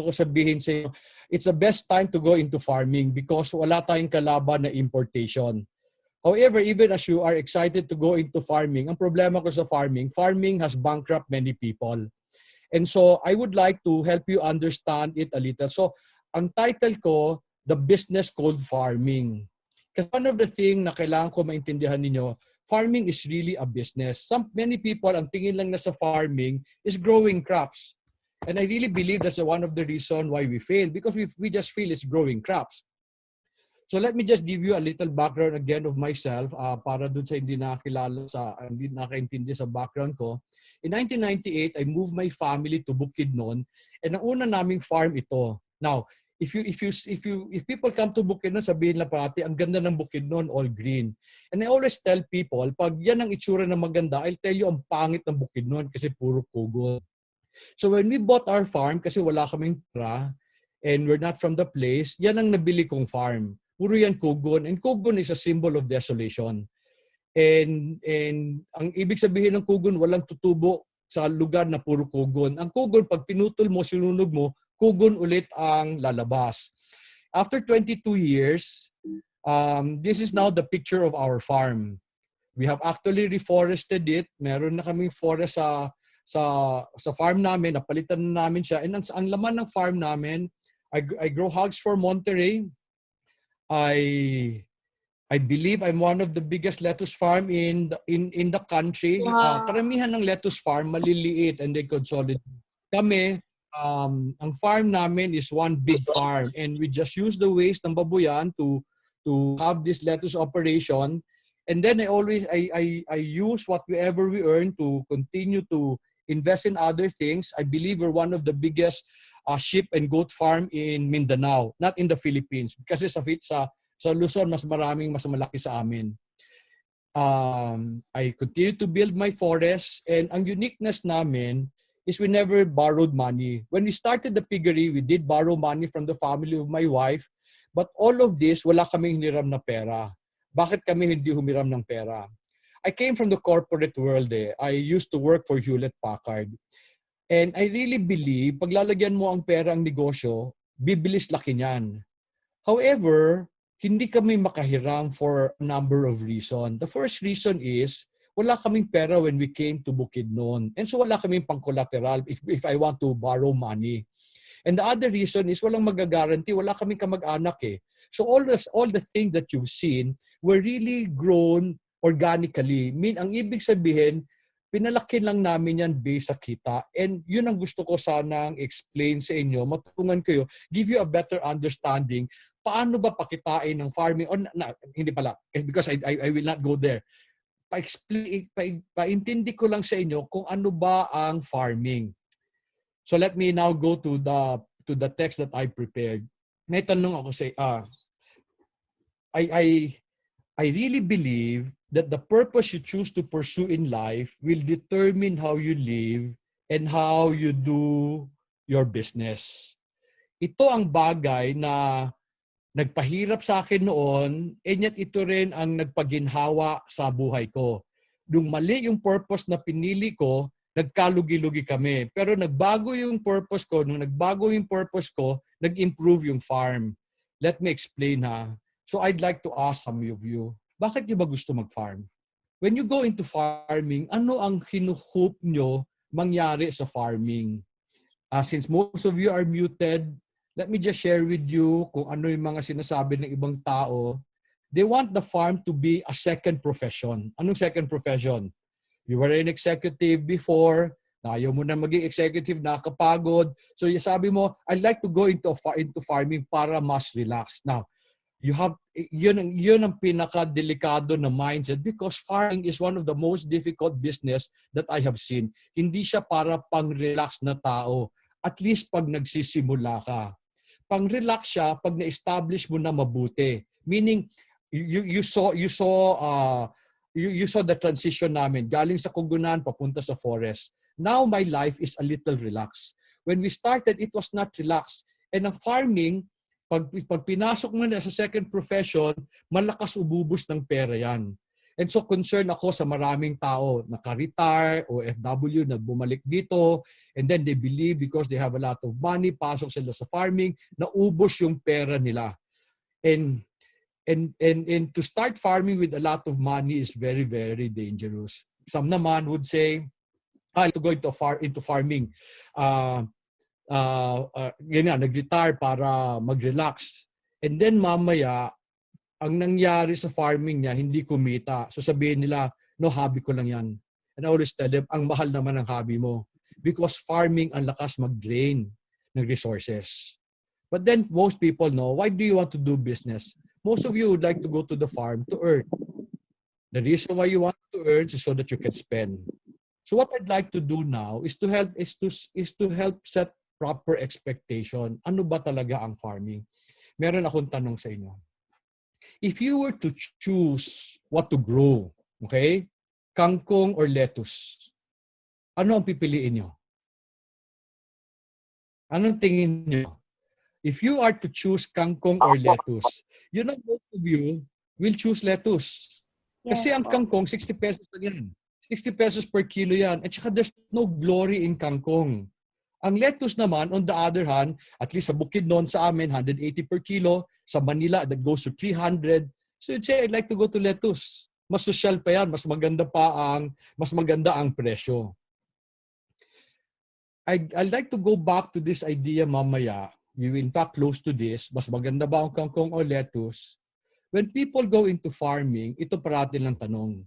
ko sabihin sa inyo, it's the best time to go into farming because wala tayong kalaban na importation. However, even as you are excited to go into farming, ang problema ko sa farming has bankrupt many people. And so I would like to help you understand it a little. So ang title ko, The Business Called Farming. Kasi one of the things na kailangan ko maintindihan ninyo, farming is really a business. Many people, ang tingin lang na sa farming is growing crops. And I really believe that's one of the reasons why we fail, because we just feel it's growing crops. So let me just give you a little background again of myself para dun sa hindi nakaintindi sa background ko. In 1998, I moved my family to Bukidnon, and ang una naming farm ito. Now, if people come to Bukidnon, sabihin lang parati, ang ganda ng Bukidnon, all green. And I always tell people, pag yan ang itsura na maganda, I'll tell you ang pangit ng Bukidnon kasi puro kugon. So when we bought our farm, kasi wala kaming pera, and we're not from the place, yan ang nabili kong farm. Puro yan kugon. And kugon is a symbol of desolation. And ang ibig sabihin ng kugon, walang tutubo sa lugar na puro kugon. Ang kugon, pag pinutol mo, sinunog mo, kugon ulit ang lalabas. After 22 years, this is now the picture of our farm. We have actually reforested it. Meron na kaming forest sa farm namin, napalitan na namin siya. And ang laman ng farm namin, I grow hogs for Monterey. I believe I'm one of the biggest lettuce farm in the country. Wow. Karamihan ng lettuce farm maliliit and they consolidate. Kami, ang farm namin is one big farm, and we just use the waste ng babuyan to have this lettuce operation. And then I use whatever we earn to continue to invest in other things. I believe we're one of the biggest sheep and goat farm in Mindanao, not in the Philippines. Kasi sa Luzon, mas malaki sa amin. I continue to build my forest, and ang uniqueness namin is we never borrowed money. When we started the piggery, we did borrow money from the family of my wife, but all of this, wala kaming hiniram na pera. Bakit kami hindi humiram ng pera? I came from the corporate world. I used to work for Hewlett-Packard. And I really believe, pag lalagyan mo ang pera ang negosyo, bibilis laki niyan. However, hindi kami makahiram for a number of reasons. The first reason is, wala kaming pera when we came to Bukidnon. And so wala kaming pang-collateral if I want to borrow money. And the other reason is, walang magagaranti, wala kaming kamag-anak eh. So all the things that you've seen were really grown organically. Ang ibig sabihin, pinalaki lang namin yan based sa kita. And yun ang gusto ko sanang explain sa inyo, matulungan kayo, give you a better understanding, paano ba pakitain ng farming, or hindi pala, because I will not go there. Paintindi ko lang sa inyo kung ano ba ang farming. So let me now go to the text that I prepared. May tanong ako sa I really believe that the purpose you choose to pursue in life will determine how you live and how you do your business. Ito ang bagay na nagpahirap sa akin noon, and yet ito rin ang nagpaginhawa sa buhay ko. Nung mali yung purpose na pinili ko, nagkalugi-lugi kami. Pero nagbago yung purpose ko, nag-improve yung farm. Let me explain ha. So I'd like to ask some of you, bakit nyo ba gusto mag-farm? When you go into farming, ano ang hinuhope nyo mangyari sa farming? Since most of you are muted, let me just share with you kung ano yung mga sinasabi ng ibang tao. They want the farm to be a second profession. Anong second profession? You were an executive before, ayaw mo na maging executive, nakakapagod. So sabi mo, I'd like to go into farming para mas relax. Now, yun ang pinaka-delikado na mindset, because farming is one of the most difficult business that I have seen. Hindi siya para pang-relax na tao. At least pag nagsisimula ka. Pang-relax siya pag na-establish mo na mabuti. Meaning, you saw the transition namin. Galing sa kugunan, papunta sa forest. Now, my life is a little relaxed. When we started, it was not relaxed. And ang farming, pag pinasok mo na sa second profession, malakas ububos ng pera yan. And so concerned ako sa maraming tao, naka-retire, OFW, na bumalik dito, and then they believe because they have a lot of money, pasok sila sa farming, naubos yung pera nila. And to start farming with a lot of money is very, very dangerous. Some naman would say, to go into farming. Ganyan, nag-retire para mag-relax. And then mamaya, ang nangyari sa farming niya, hindi kumita. So sabihin nila, no, hobby ko lang yan. And I always tell them, ang mahal naman ang hobby mo. Because farming, ang lakas mag-drain ng resources. But then most people know, why do you want to do business? Most of you would like to go to the farm to earn. The reason why you want to earn is so that you can spend. So what I'd like to do now is to help set proper expectation. Ano ba talaga ang farming? Meron akong tanong sa inyo. If you were to choose what to grow, okay? Kangkong or lettuce, ano ang pipiliin nyo? Anong tingin nyo? If you are to choose kangkong or lettuce, you know, most of you will choose lettuce. Kasi ang kangkong, 60 pesos lang yan. 60 pesos per kilo yan. At saka there's no glory in kangkong. Ang lettuce naman, on the other hand, at least sa Bukidnon sa amin, 180 per kilo. Sa Manila, that goes to 300. So you'd say, I'd like to go to lettuce. Mas social pa yan. Mas maganda ang presyo. I'd like to go back to this idea mamaya. You in fact close to this. Mas maganda ba ang kangkong o lettuce? When people go into farming, ito parati lang tanong.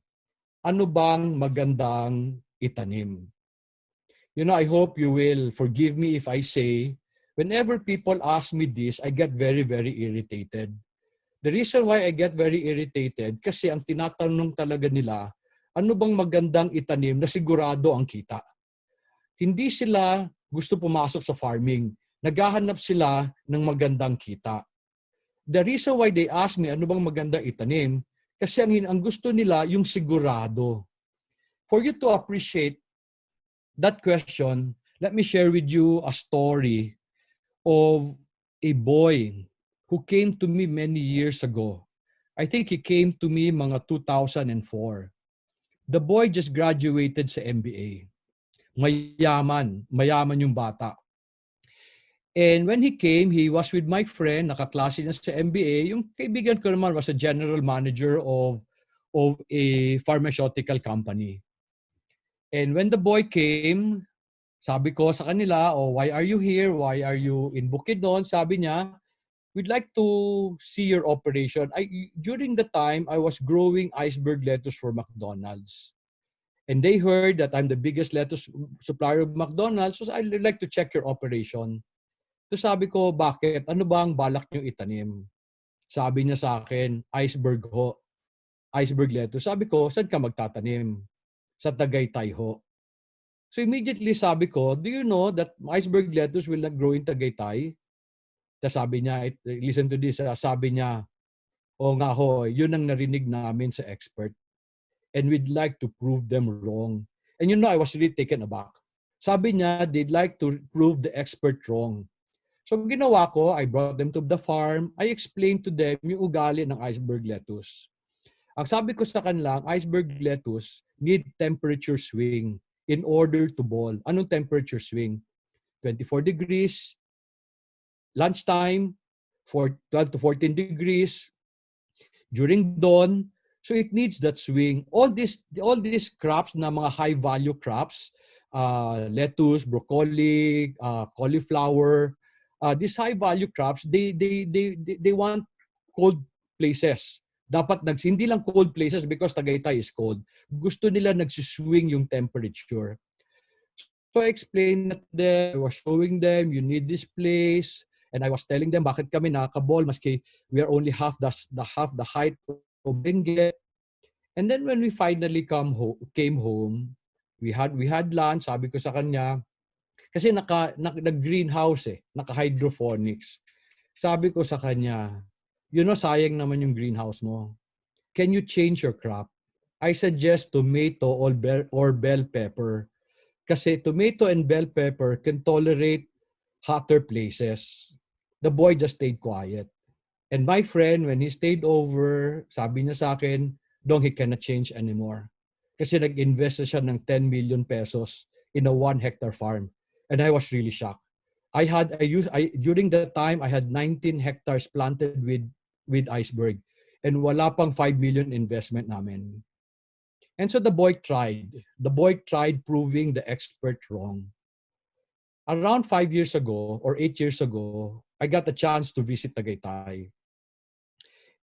Ano bang magandang itanim? You know, I hope you will forgive me if I say, whenever people ask me this, I get very, very irritated. The reason why I get very irritated, kasi ang tinatanong talaga nila, ano bang magandang itanim na sigurado ang kita? Hindi sila gusto pumasok sa farming. Naghahanap sila ng magandang kita. The reason why they ask me, ano bang magandang itanim? Kasi ang gusto nila, yung sigurado. For you to appreciate that question, let me share with you a story of a boy who came to me many years ago. I think he came to me mga 2004. The boy just graduated sa MBA. Mayaman yung bata. And when he came, he was with my friend, nakaklase niya sa MBA. Yung kaibigan ko naman was a general manager of a pharmaceutical company. And when the boy came, sabi ko sa kanila, oh, why are you here? Why are you in Bukidnon? Sabi niya, we'd like to see your operation. During the time, I was growing iceberg lettuce for McDonald's. And they heard that I'm the biggest lettuce supplier of McDonald's, so I'd like to check your operation. So sabi ko, bakit? Ano ba ang balak niyong itanim? Sabi niya sa akin, iceberg ho. Iceberg lettuce. Sabi ko, saan ka magtatanim? Sa Tagaytay ho. So immediately sabi ko, do you know that iceberg lettuce will not grow in Tagaytay? Tapos sabi niya, listen to this, sabi niya, o nga ho, yun ang narinig namin sa expert. And we'd like to prove them wrong. And you know, I was really taken aback. Sabi niya, they'd like to prove the expert wrong. So ginawa ko, I brought them to the farm. I explained to them yung ugali ng iceberg lettuce. Ang sabi ko sa kanila, iceberg lettuce need temperature swing in order to ball. Anong temperature swing? 24 degrees, lunchtime, 12 to 14 degrees, during dawn. So it needs that swing. All these crops na mga high value crops, lettuce, broccoli, cauliflower, these high value crops, they want cold places. Dapat hindi lang cold places because Tagaytay is cold. Gusto nila nagsiswing yung temperature. So I explained to them, I was showing them, you need this place, and I was telling them bakit kami nakakabol maski we are only half the height of Benguet. And then when we finally came home, we had lunch. Sabi ko sa kanya, kasi nag-greenhouse naka-hydroponics. Sabi ko sa kanya, you know, sayang naman yung greenhouse mo. Can you change your crop? I suggest tomato or bell pepper. Kasi tomato and bell pepper can tolerate hotter places. The boy just stayed quiet. And my friend, when he stayed over, sabi niya sa akin, Dong, he cannot change anymore. Kasi nag-invest na siya ng 10 million pesos in a 1 hectare farm. And I was really shocked. During that time, I had 19 hectares planted with iceberg. And wala pang 5 million investment namin. And so the boy tried. The boy tried proving the expert wrong. Around 5 years ago or 8 years ago, I got a chance to visit Tagaytay.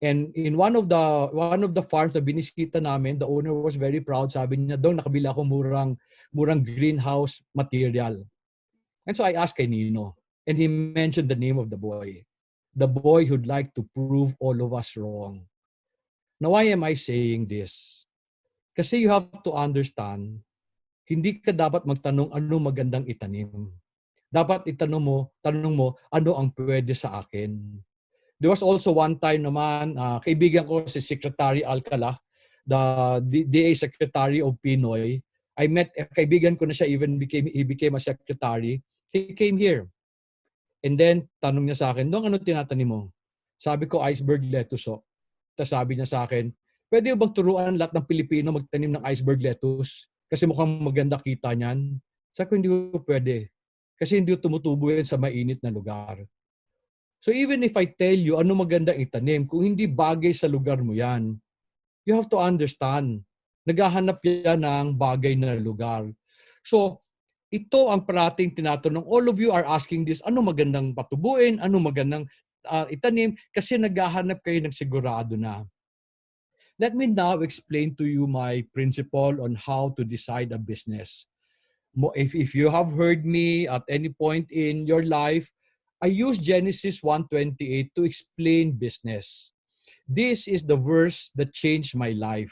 And in one of the farms na binisita namin, the owner was very proud. Sabi niya, "Dong, nakabili ako murang greenhouse material." And so I asked kay Nino, and he mentioned the name of the boy. The boy who'd like to prove all of us wrong. Now, why am I saying this? Kasi you have to understand, hindi ka dapat magtanong ano magandang itanim. Dapat tanong mo, ano ang pwede sa akin? There was also one time naman, kaibigan ko si Secretary Alcala, the DA Secretary of Pinoy. Kaibigan ko na siya, he became a secretary. He came here. And then, tanong niya sa akin, "Dong, ano tinatanim mo?" Sabi ko, "Iceberg lettuce." Tapos sabi niya sa akin, "Pwede bang turuan lahat ng Pilipino magtanim ng iceberg lettuce? Kasi mukhang maganda kita niyan." Sabi ko, "Hindi ko pwede. Kasi hindi tumutubo yan sa mainit na lugar." So even if I tell you ano magandang itanim, kung hindi bagay sa lugar mo yan, you have to understand, naghahanap yan ng bagay na lugar. So, ito ang parating tinatanong. All of you are asking this, ano magandang patubuin, ano magandang itanim, kasi naghahanap kayo ng sigurado na. Let me now explain to you my principle on how to decide a business. If you have heard me at any point in your life, I use Genesis 1:28 to explain business. This is the verse that changed my life.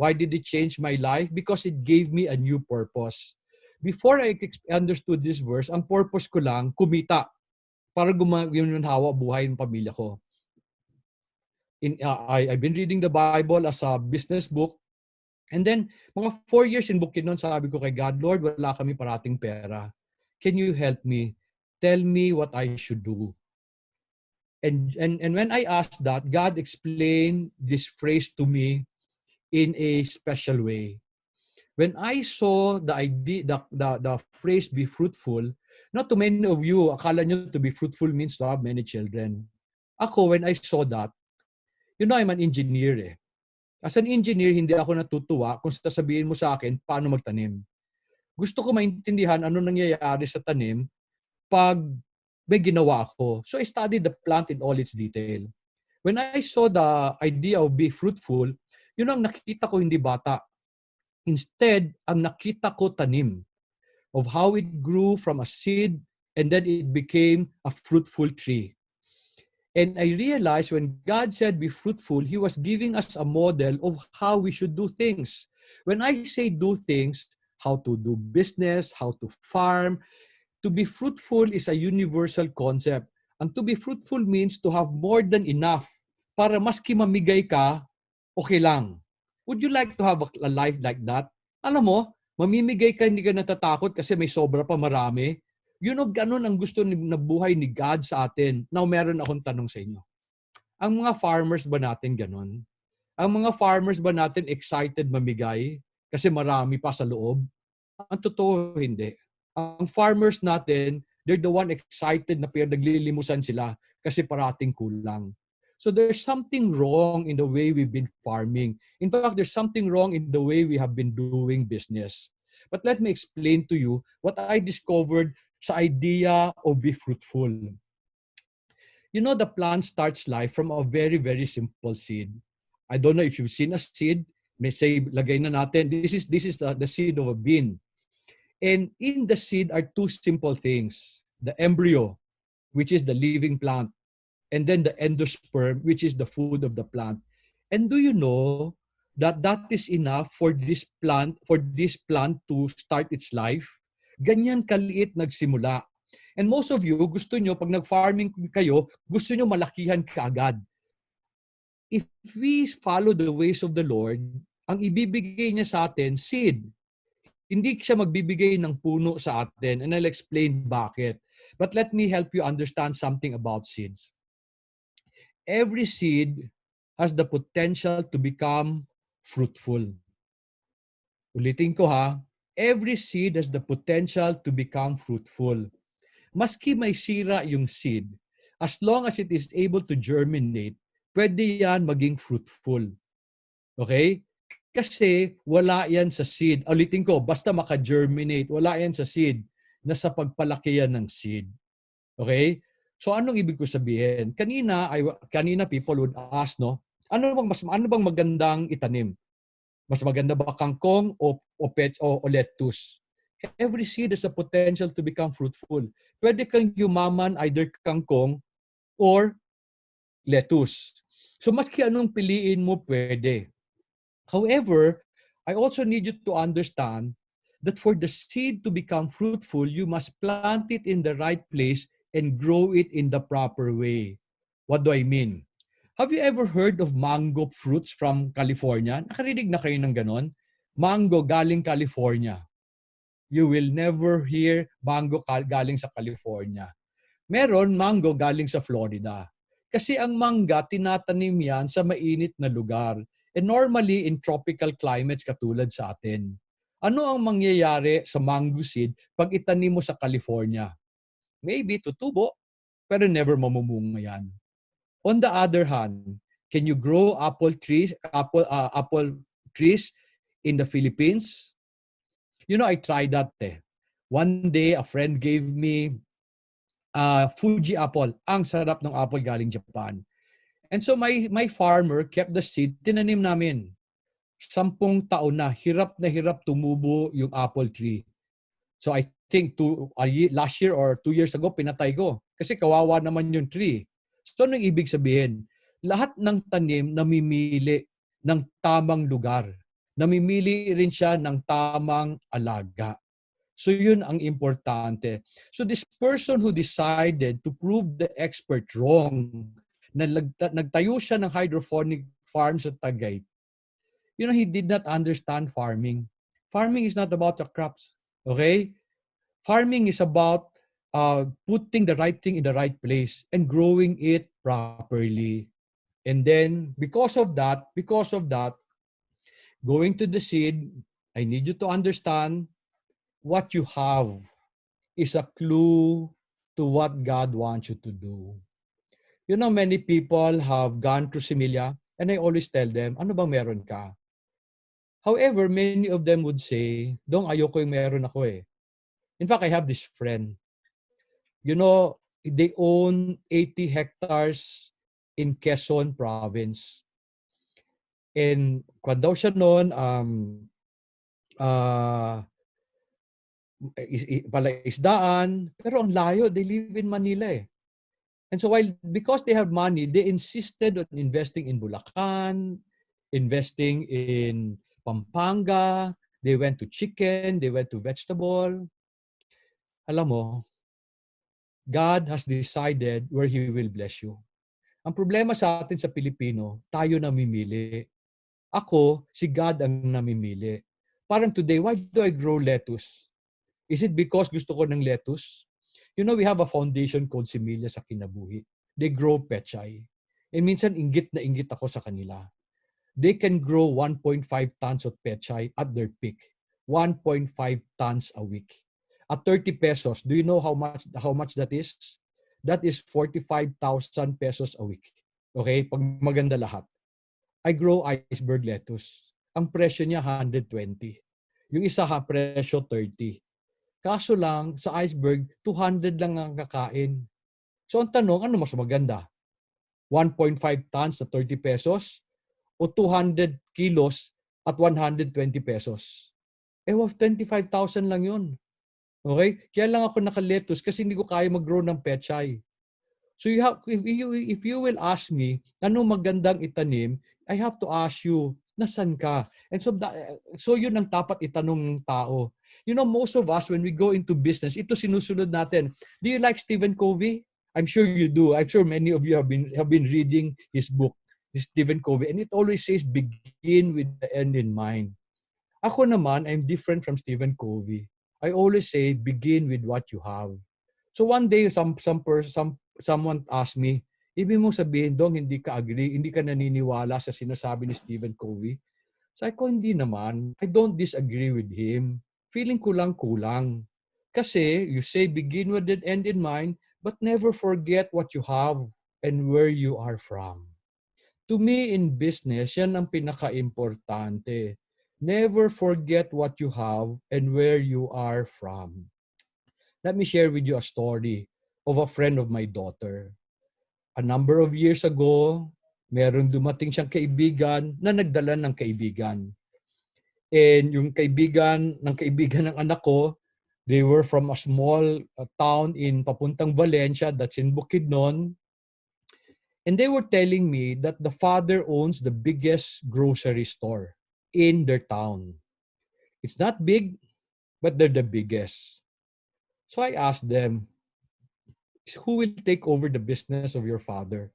Why did it change my life? Because it gave me a new purpose. Before I understood this verse, ang purpose ko lang, kumita para gumawa buhay ng pamilya ko. I've been reading the Bible as a business book. And then, mga 4 years in Bukidnon, sabi ko kay God, "Lord, wala kami parating pera. Can you help me? Tell me what I should do." And when I asked that, God explained this phrase to me in a special way. When I saw the idea, the phrase "be fruitful," not too many of you, akala nyo to be fruitful means to have many children. Ako, when I saw that, I'm an engineer eh. As an engineer, hindi ako natutuwa kung sasabihin mo sa akin paano magtanim. Gusto ko maintindihan ano nangyayari sa tanim pag may ginawa ako. So I studied the plant in all its detail. When I saw the idea of be fruitful, yun ang nakita ko, hindi bata. Instead, ang nakita ko tanim of how it grew from a seed and then it became a fruitful tree. And I realized when God said be fruitful, He was giving us a model of how we should do things. When I say do things, how to do business, how to farm, to be fruitful is a universal concept. And to be fruitful means to have more than enough para maski mamigay ka, okay lang. Would you like to have a life like that? Alam mo, mamimigay ka, hindi ka natatakot kasi may sobra pa marami. Ganun ang gusto na buhay ni God sa atin. Now, meron akong tanong sa inyo. Ang mga farmers ba natin ganun? Ang mga farmers ba natin excited mamigay kasi marami pa sa loob? Ang totoo, hindi. Ang farmers natin, they're the one excited na naglilimusan sila kasi parating kulang. So there's something wrong in the way we've been farming. In fact, there's something wrong in the way we have been doing business. But let me explain to you what I discovered sa idea of be fruitful. The plant starts life from a very, very simple seed. I don't know if you've seen a seed. May say, lagay na natin. This is the seed of a bean. And in the seed are two simple things. The embryo, which is the living plant, and then the endosperm, which is the food of the plant. And do you know that is enough for this plant to start its life? Ganyan kaliit nagsimula. And most of you, gusto nyo, pag nag-farming kayo, gusto nyo malakihan kaagad. If we follow the ways of the Lord, ang ibibigay niya sa atin, seed. Hindi siya magbibigay ng puno sa atin, and I'll explain bakit. But let me help you understand something about seeds. Every seed has the potential to become fruitful. Ulitin ko ha, every seed has the potential to become fruitful. Maski may sira yung seed, as long as it is able to germinate, pwede yan maging fruitful. Okay? Kasi wala yan sa seed. Ulitin ko, basta maka-germinate, wala yan sa seed. Nasa pagpalaki yan ng seed. Okay? So anong ibig ko sabihin? Kanina people would ask, no? Ano bang magandang itanim? Mas maganda ba kangkong o lettuce? Every seed has a potential to become fruitful. Pwede kang yumaman either kangkong or lettuce. So maski anong piliin mo, pwede. However, I also need you to understand that for the seed to become fruitful, you must plant it in the right place and grow it in the proper way. What do I mean? Have you ever heard of mango fruits from California? Nakarinig na kayo ng ganon? Mango galing California. You will never hear mango galing sa California. Meron mango galing sa Florida. Kasi ang mangga, tinatanim yan sa mainit na lugar. And normally in tropical climates katulad sa atin. Ano ang mangyayari sa mango seed pag itanim mo sa California? Maybe tutubo, pero never mamumunga yan. On the other hand, can you grow apple trees in the Philippines? You know, I tried that. One day, a friend gave me Fuji apple. Ang sarap ng apple galing Japan. And so my farmer kept the seed, tinanim namin. 10 taon na hirap tumubo yung apple tree. So I think last year or 2 years ago, pinatay ko. Kasi kawawa naman yung tree. So anong ibig sabihin? Lahat ng tanim namimili ng tamang lugar. Namimili rin siya ng tamang alaga. So yun ang importante. So this person who decided to prove the expert wrong, na nagtayo siya ng hydroponic farm sa Tagay, he did not understand farming. Farming is not about the crops. Okay? Farming is about putting the right thing in the right place and growing it properly. And then, because of that, going to the seed, I need you to understand what you have is a clue to what God wants you to do. You know, many people have gone to Similia, and I always tell them, ano bang meron ka? However, many of them would say, Dong, ayoko yung meron ako eh. In fact, I have this friend. You know, they own 80 hectares in Quezon province. And kung daw siya noon, palaisdaan, pero ang layo, they live in Manila eh. And so because they have money, they insisted on investing in Bulacan, investing in Pampanga, they went to chicken, they went to vegetable. Alam mo, God has decided where He will bless you. Ang problema sa atin sa Pilipino, tayo namimili. Ako, si God ang namimili. Parang today, why do I grow lettuce? Is it because gusto ko ng lettuce? You know, we have a foundation called Similia sa Kinabuhi. They grow pechay. And minsan, inggit na inggit ako sa kanila. They can grow 1.5 tons of pechay at their peak. 1.5 tons a week. At 30 pesos, do you know how much that is? That is 45,000 pesos a week. Okay? Pag maganda lahat. I grow iceberg lettuce. Ang presyo niya 120. Yung isa presyo 30. Kaso lang, sa iceberg, 200 lang ang kakain. So ang tanong, ano mas maganda? 1.5 tons at 30 pesos o 200 kilos at 120 pesos? 25,000 lang yun. Okay? Kaya lang ako naka-lettuce kasi hindi ko kaya mag-grow ng pechay. So if you will ask me, ano magandang itanim, I have to ask you, nasan ka? And so yun ang dapat itanong ng tao. You know, most of us, when we go into business, ito sinusunod natin. Do you like Stephen Covey? I'm sure you do. I'm sure many of you have been reading his book, Stephen Covey. And it always says, begin with the end in mind. Ako naman, I'm different from Stephen Covey. I always say, begin with what you have. So one day, someone asked me, ibig mong sabihin, Dong, hindi ka agree, hindi ka naniniwala sa sinasabi ni Stephen Covey? Sabi ko, hindi naman. I don't disagree with him. Feeling ko lang kulang. Kasi you say begin with an end in mind, but never forget what you have and where you are from. To me, in business, yan ang pinaka-importante. Never forget what you have and where you are from. Let me share with you a story of a friend of my daughter. A number of years ago, meron dumating siyang kaibigan na nagdala ng kaibigan. And yung kaibigan ng anak ko, they were from a small town in papuntang Valencia, that's in Bukidnon. And they were telling me that the father owns the biggest grocery store in their town. It's not big, but they're the biggest. So I asked them, who will take over the business of your father?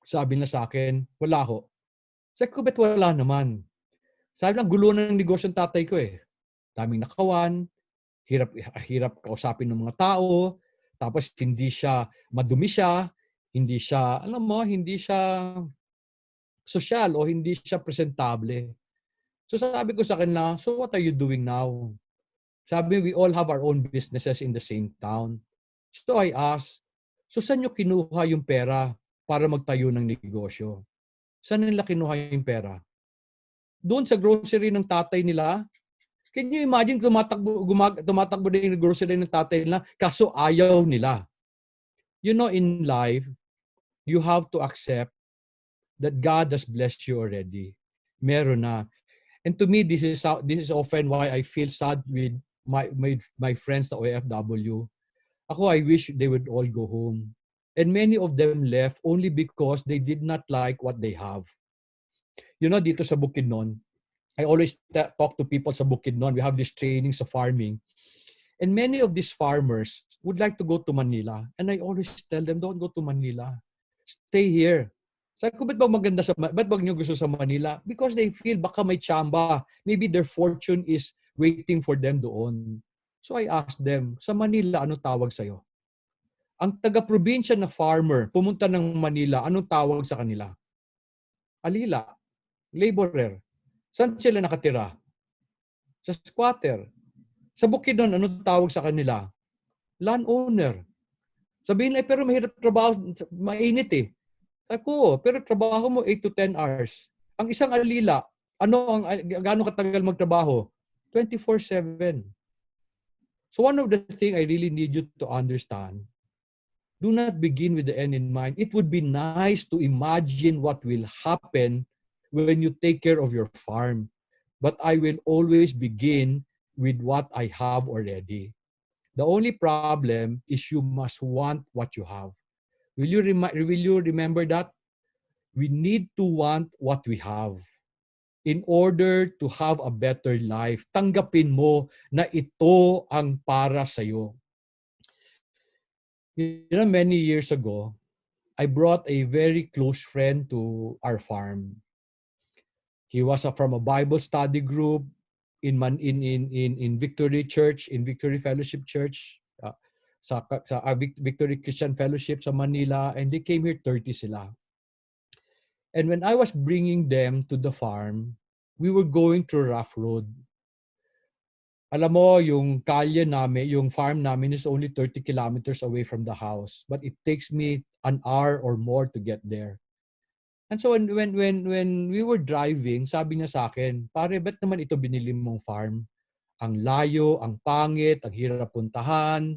Sabi na sa akin, wala ho. Sabi ko, ba't wala naman? Sabi lang, gulo ng negosyo ng tatay ko eh. Daming nakawan, hirap kausapin ng mga tao, tapos hindi siya, madumi siya, hindi siya, alam mo, hindi siya sosyal o hindi siya presentable. So sabi ko sa kanila, so what are you doing now? Sabi, we all have our own businesses in the same town. So I asked, so saan nyo kinuha yung pera para magtayo ng negosyo? Saan nila kinuha yung pera? Doon sa grocery ng tatay nila. Can you imagine tumatakbo din yung grocery ng tatay nila kaso ayaw nila. You know, in life, you have to accept that God has blessed you already. Meron na. And to me, this is often why I feel sad with my friends na OFW. Ako, I wish they would all go home. And many of them left only because they did not like what they have. You know, dito sa Bukidnon, I always talk to people sa Bukidnon. We have these trainings of farming. And many of these farmers would like to go to Manila. And I always tell them, don't go to Manila. Stay here. Sabi ko, ba't ba nyo gusto sa Manila? Because they feel baka may tsamba. Maybe their fortune is waiting for them doon. So I asked them, sa Manila, ano tawag sa'yo? Ang taga-probinsya na farmer, pumunta ng Manila, anong tawag sa kanila? Alila, laborer. Saan sila nakatira? Sa squatter. Sa Bukidnon, anong tawag sa kanila? Landowner. Sabihin nila, pero mahirap trabaho, mainit eh. Sabi ko, pero trabaho mo 8 to 10 hours. Ang isang alila, gaano katagal magtrabaho? 24/7. So one of the things I really need you to understand, do not begin with the end in mind. It would be nice to imagine what will happen when you take care of your farm. But I will always begin with what I have already. The only problem is you must want what you have. Will you remember that? We need to want what we have in order to have a better life. Tanggapin mo na ito ang para sa'yo. You know, many years ago, I brought a very close friend to our farm. He was from a Bible study group in Victory Church, in Victory Fellowship Church, sa Victory Christian Fellowship sa Manila, and they came here 30 sila. And when I was bringing them to the farm, we were going through rough road. Alam mo, yung kalye namin, yung farm namin is only 30 kilometers away from the house, but it takes me an hour or more to get there. And so when we were driving, sabi niya sa akin, pare, ba't naman ito binili mong farm? Ang layo, ang pangit, ang hirap puntahan,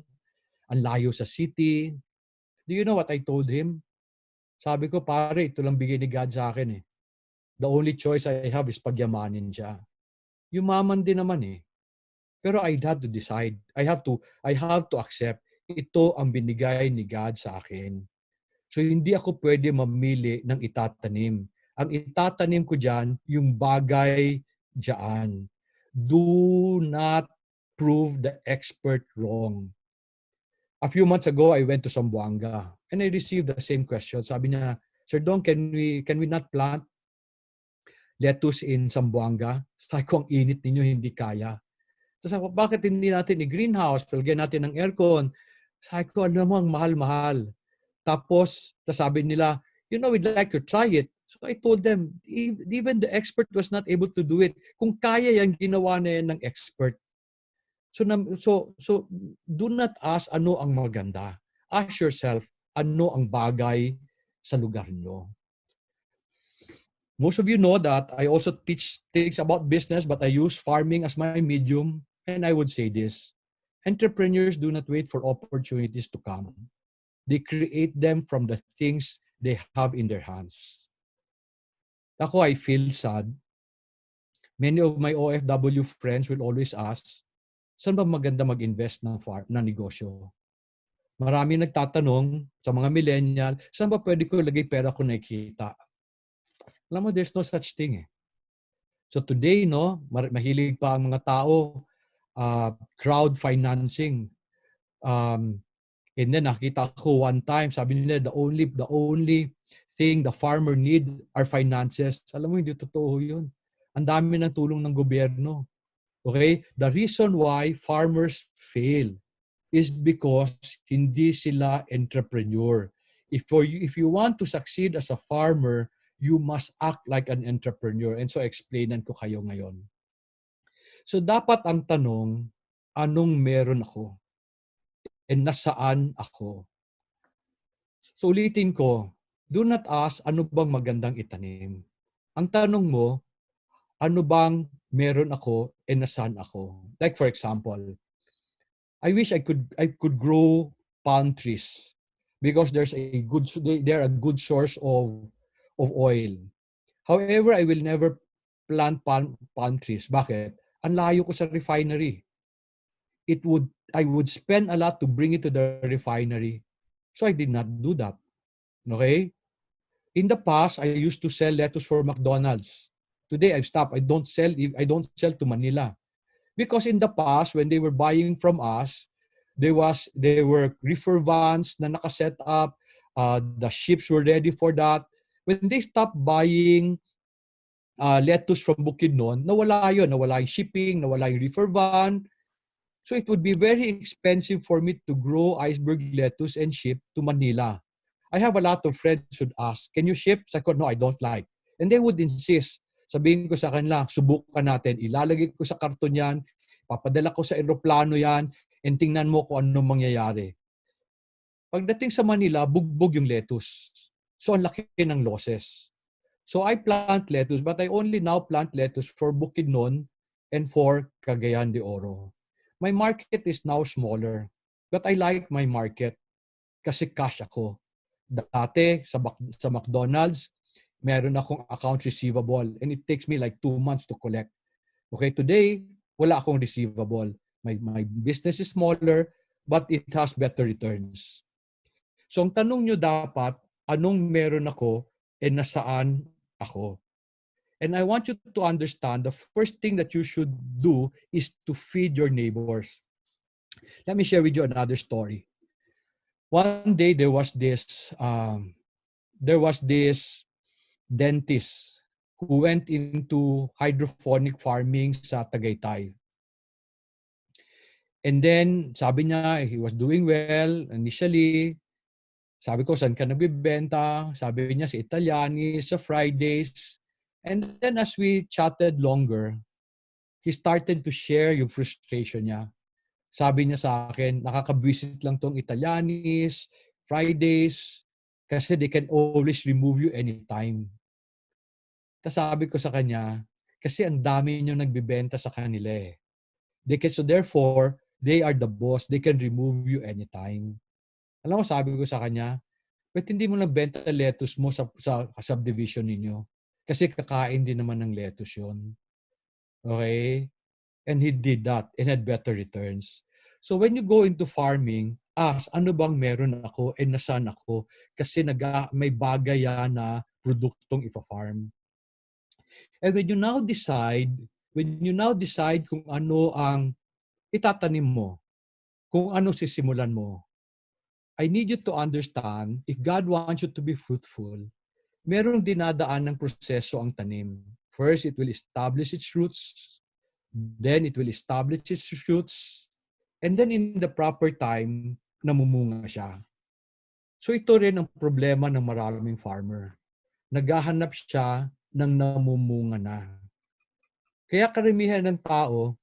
ang layo sa city. Do you know what I told him? Sabi ko, pare, ito lang bigay ni God sa akin eh. The only choice I have is pagyamanin siya. Yumaman din naman eh. Pero I had to decide. I have to accept. Ito ang binigay ni God sa akin. So hindi ako pwede mamili ng itatanim. Ang itatanim ko dyan, yung bagay dyan. Do not prove the expert wrong. A few months ago, I went to Zamboanga and I received the same question. Sabi niya, Sir Dong, can we not plant lettuce in Zamboanga? Sabi ko, ang init ninyo, hindi kaya. Sabi ko, bakit hindi natin i-greenhouse? Palagyan natin ng aircon. Sabi ko, alam mo, ang mahal-mahal. Tapos, sabi nila, we'd like to try it. So I told them, even the expert was not able to do it. Kung kaya yan, ginawa na yan ng expert. So do not ask ano ang maganda. Ask yourself, ano ang bagay sa lugar nyo. Most of you know that I also teach things about business, but I use farming as my medium. And I would say this, entrepreneurs do not wait for opportunities to come. They create them from the things they have in their hands. Ako, I feel sad. Many of my OFW friends will always ask, saan ba maganda mag-invest ng negosyo? Marami nagtatanong sa mga millennial, saan ba pwede ko lagay pera ko nakikita? Alam mo, there's no such thing eh. So today, no, mahilig pa ang mga tao, crowd financing. And then nakita ko one time, sabi nila, the only thing the farmer need are finances. Alam mo, hindi totoo yun. Ang dami ng tulong ng gobyerno. Okay? The reason why farmers fail is because hindi sila entrepreneur. If you want to succeed as a farmer, you must act like an entrepreneur. And so explainan ko kayo ngayon. So dapat ang tanong, anong meron ako? And nasaan ako? So ulitin ko, do not ask ano bang magandang itanim. Ang tanong mo, ano bang meron ako and nasaan ako? Like for example, I wish I could grow palm trees because they're a good source of oil. However, I will never plant palm trees. Bakit? Ang layo ko sa refinery. I would spend a lot to bring it to the refinery. So I did not do that. Okay? In the past, I used to sell lettuce for McDonald's. Today I've stopped. I don't sell to Manila. Because in the past, when they were buying from us, there were reefer vans na nakaset up. The ships were ready for that. When they stopped buying lettuce from Bukidnon, nawala yun. Nawala yung shipping, nawala yung reefer van. So it would be very expensive for me to grow iceberg lettuce and ship to Manila. I have a lot of friends who'd ask, can you ship? Sabi ko, no, I don't like. And they would insist. Sabihin ko sa kanila, subukan natin. Ilalagay ko sa karton yan, papadala ko sa eroplano yan, and tingnan mo kung ano mangyayari. Pagdating sa Manila, bugbog yung lettuce. So ang laki ng losses. So I plant lettuce, but I only now plant lettuce for Bukidnon and for Cagayan de Oro. My market is now smaller, but I like my market kasi cash ako. Dati sa McDonald's, meron akong account receivable and it takes me like 2 months to collect. Okay, today, wala akong receivable. My business is smaller, but it has better returns. So ang tanong nyo dapat, anong meron ako and nasaan ako? And I want you to understand the first thing that you should do is to feed your neighbors. Let me share with you another story. One day there was this dentist who went into hydroponic farming sa Tagaytay. And then sabi niya he was doing well initially. Sabi ko, saan ka nagbibenta? Sabi niya sa Italianis, sa Fridays. And then as we chatted longer, he started to share yung frustration niya. Sabi niya sa akin, nakakabwisit lang tong Italianis, Fridays, kasi they can always remove you anytime. Tapos sabi ko sa kanya, kasi ang dami niyo nagbibenta sa kanila eh. So therefore, they are the boss. They can remove you anytime. Alam mo, sabi ko sa kanya, ba't hindi mo nagbenta lettuce mo sa subdivision ninyo? Kasi kakain din naman ng lettuce yun. Okay? And he did that and had better returns. So when you go into farming, ask, ano bang meron ako and nasaan ako? Kasi may bagay na produktong ifa-farm. And when you now decide kung ano ang itatanim mo, kung ano sisimulan mo, I need you to understand, if God wants you to be fruitful, merong dinadaan ng proseso ang tanim. First, it will establish its roots. Then, it will establish its shoots. And then, in the proper time, namumunga siya. So, ito rin ang problema ng maraming farmer. naghahanap siya ng namumunga na. Kaya karamihan ng tao,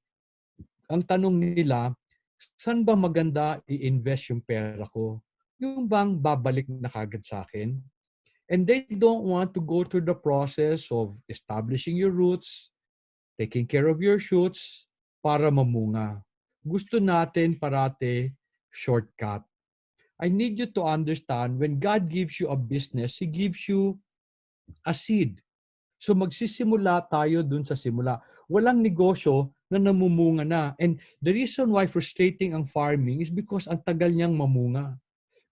ang tanong nila, saan ba maganda i-invest yung pera ko? Yung bang babalik na kagad sa akin? And they don't want to go through the process of establishing your roots, taking care of your shoots, para mamunga. Gusto natin parate shortcut. I need you to understand, when God gives you a business, He gives you a seed. So magsisimula tayo dun sa simula. Walang negosyo na namumunga na. And the reason why frustrating ang farming is because ang tagal niyang mamunga.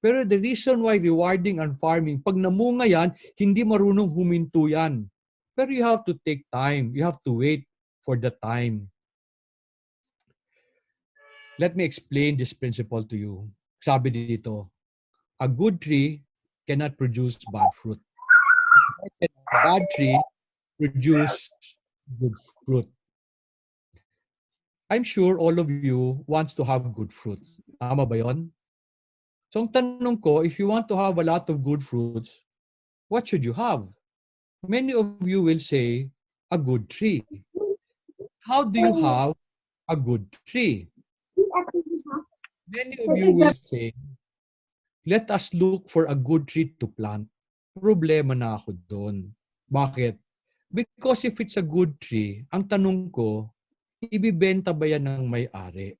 Pero the reason why rewarding ang farming, pag namunga yan, hindi marunong huminto yan. Pero you have to take time. You have to wait for the time. Let me explain this principle to you. Sabi dito, a good tree cannot produce bad fruit. A bad tree produce good fruit. I'm sure all of you wants to have good fruits. Tama ba yon? So ang tanong ko, if you want to have a lot of good fruits, what should you have? Many of you will say, a good tree. How do you have a good tree? Many of you will say, let us look for a good tree to plant. Problema na ako doon. Bakit? Because if it's a good tree, ang tanong ko, ibibenta ba yan ng may-ari?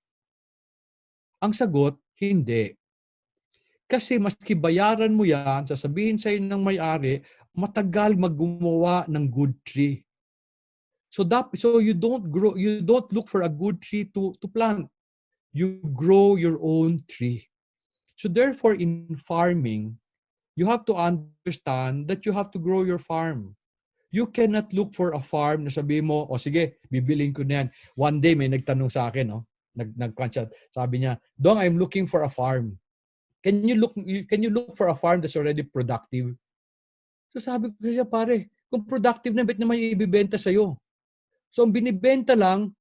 Ang sagot, hindi. Kasi maski bayaran mo yan, sasabihin sa'yo ng may-ari, matagal maggumawa ng good tree. So you don't look for a good tree to plant. You grow your own tree. So therefore, in farming, you have to understand that you have to grow your farm. You cannot look for a farm na sabi mo, o sige, bibilin ko na yan. One day, may nagtanong sa akin, no? Nag-chat. Sabi niya, Dong, I'm looking for a farm. Can you look for a farm that's already productive? So sabi ko siya, pare, kung productive na, ba't naman ibibenta sa'yo? So ang binibenta lang,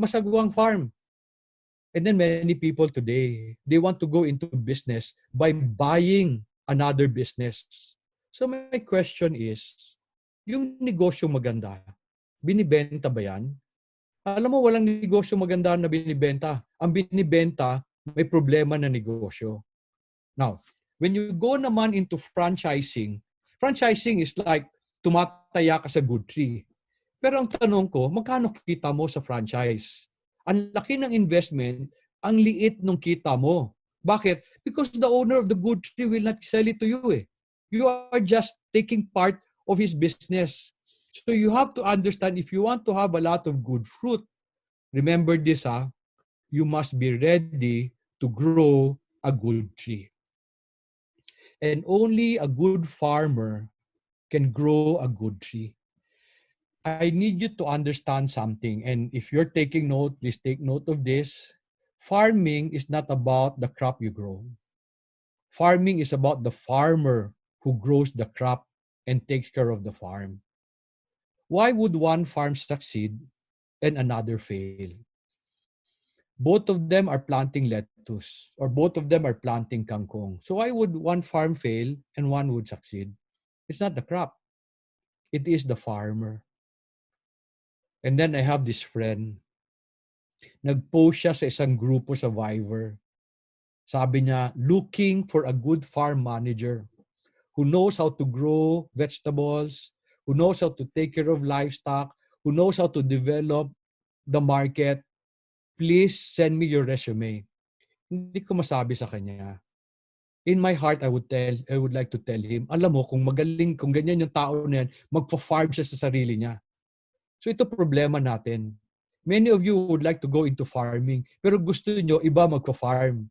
masagwang farm. And then many people today, they want to go into business by buying another business. So my question is, yung negosyo maganda, binibenta ba yan? Alam mo, walang negosyo maganda na binibenta. Ang binibenta, may problema na negosyo. Now, when you go naman into franchising is like tumataya ka sa good tree. Pero ang tanong ko, magkano kita mo sa franchise? Ang laki ng investment, ang liit ng kita mo. Bakit? Because the owner of the good tree will not sell it to you. You are just taking part of his business. So you have to understand, if you want to have a lot of good fruit, remember this, you must be ready to grow a good tree. And only a good farmer can grow a good tree. I need you to understand something. And if you're taking note, please take note of this. Farming is not about the crop you grow. Farming is about the farmer who grows the crop and takes care of the farm. Why would one farm succeed and another fail? Both of them are planting lettuce, or both of them are planting kangkong. So why would one farm fail and one would succeed? It's not the crop. It is the farmer. And then I have this friend. Nag-post siya sa isang grupo sa Viber. Sabi niya, looking for a good farm manager who knows how to grow vegetables, who knows how to take care of livestock, who knows how to develop the market. Please send me your resume. Hindi ko masabi sa kanya. In my heart, I would like to tell him, alam mo, kung magaling, kung ganyan yung tao na yan, magpa-farm siya sa sarili niya. So ito problema natin. Many of you would like to go into farming, pero gusto niyo iba magpa-farm.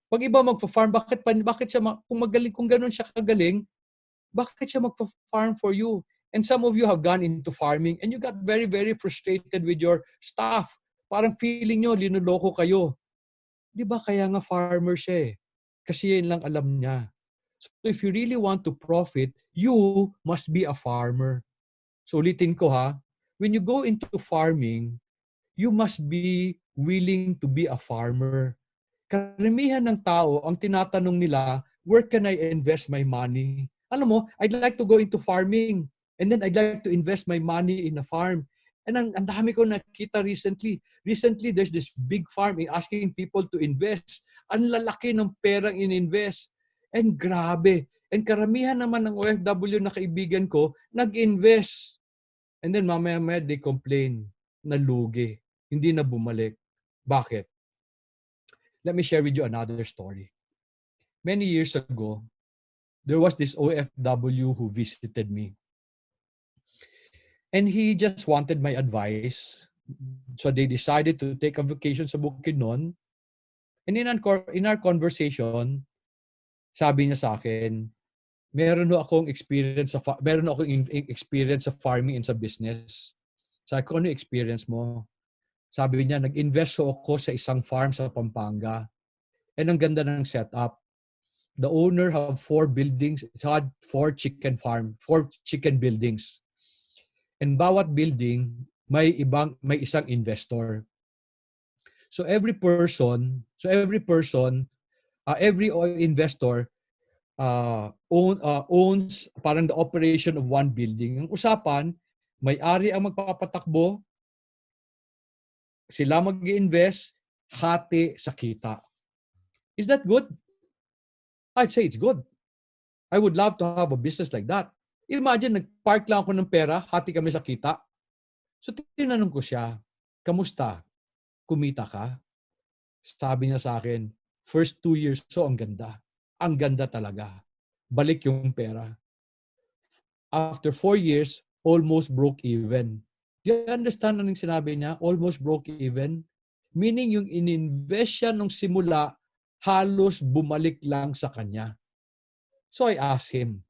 Pag iba magpa-farm, bakit siya kung magaling, kung ganoon siya kagaling, bakit siya magpa-farm for you? And some of you have gone into farming and you got very, very frustrated with your staff. Parang feeling nyo, linuloko kayo. Di ba kaya nga farmer siya eh? Kasi yan lang alam niya. So if you really want to profit, you must be a farmer. So ulitin ko when you go into farming, you must be willing to be a farmer. Karamihan ng tao, ang tinatanong nila, where can I invest my money? Alam mo, I'd like to go into farming. And then I'd like to invest my money in a farm. And ang dami ko nakita recently. Recently, there's this big farm asking people to invest. Ang lalaki ng perang in-invest. And grabe. And karamihan naman ng OFW na kaibigan ko, nag-invest. And then mamaya-maya, they complain na lugi. Hindi na bumalik. Bakit? Let me share with you another story. Many years ago, there was this OFW who visited me. And he just wanted my advice. So they decided to take a vacation sa Bukidnon. And in our conversation, sabi niya sa akin, meron akong experience sa farming and sa business. Sabi ko, ano experience mo? Sabi niya, nag-invest ako sa isang farm sa Pampanga. And ang ganda ng setup. The owner have 4 buildings. It had 4 chicken buildings. And bawat building, may isang investor. So every investor owns parang the operation of one building. Ang usapan, may-ari ang magpapatakbo, sila mag-i-invest, hati sa kita. Is that good? I'd say it's good. I would love to have a business like that. Imagine, nag-park lang ako ng pera, hati kami sa kita. So tinanong ko siya, kamusta? Kumita ka? Sabi niya sa akin, first 2 years, so ang ganda. Ang ganda talaga. Balik yung pera. After 4 years, almost broke even. Do you understand anong sinabi niya? Almost broke even. Meaning yung ininvest siya nung simula, halos bumalik lang sa kanya. So I asked him,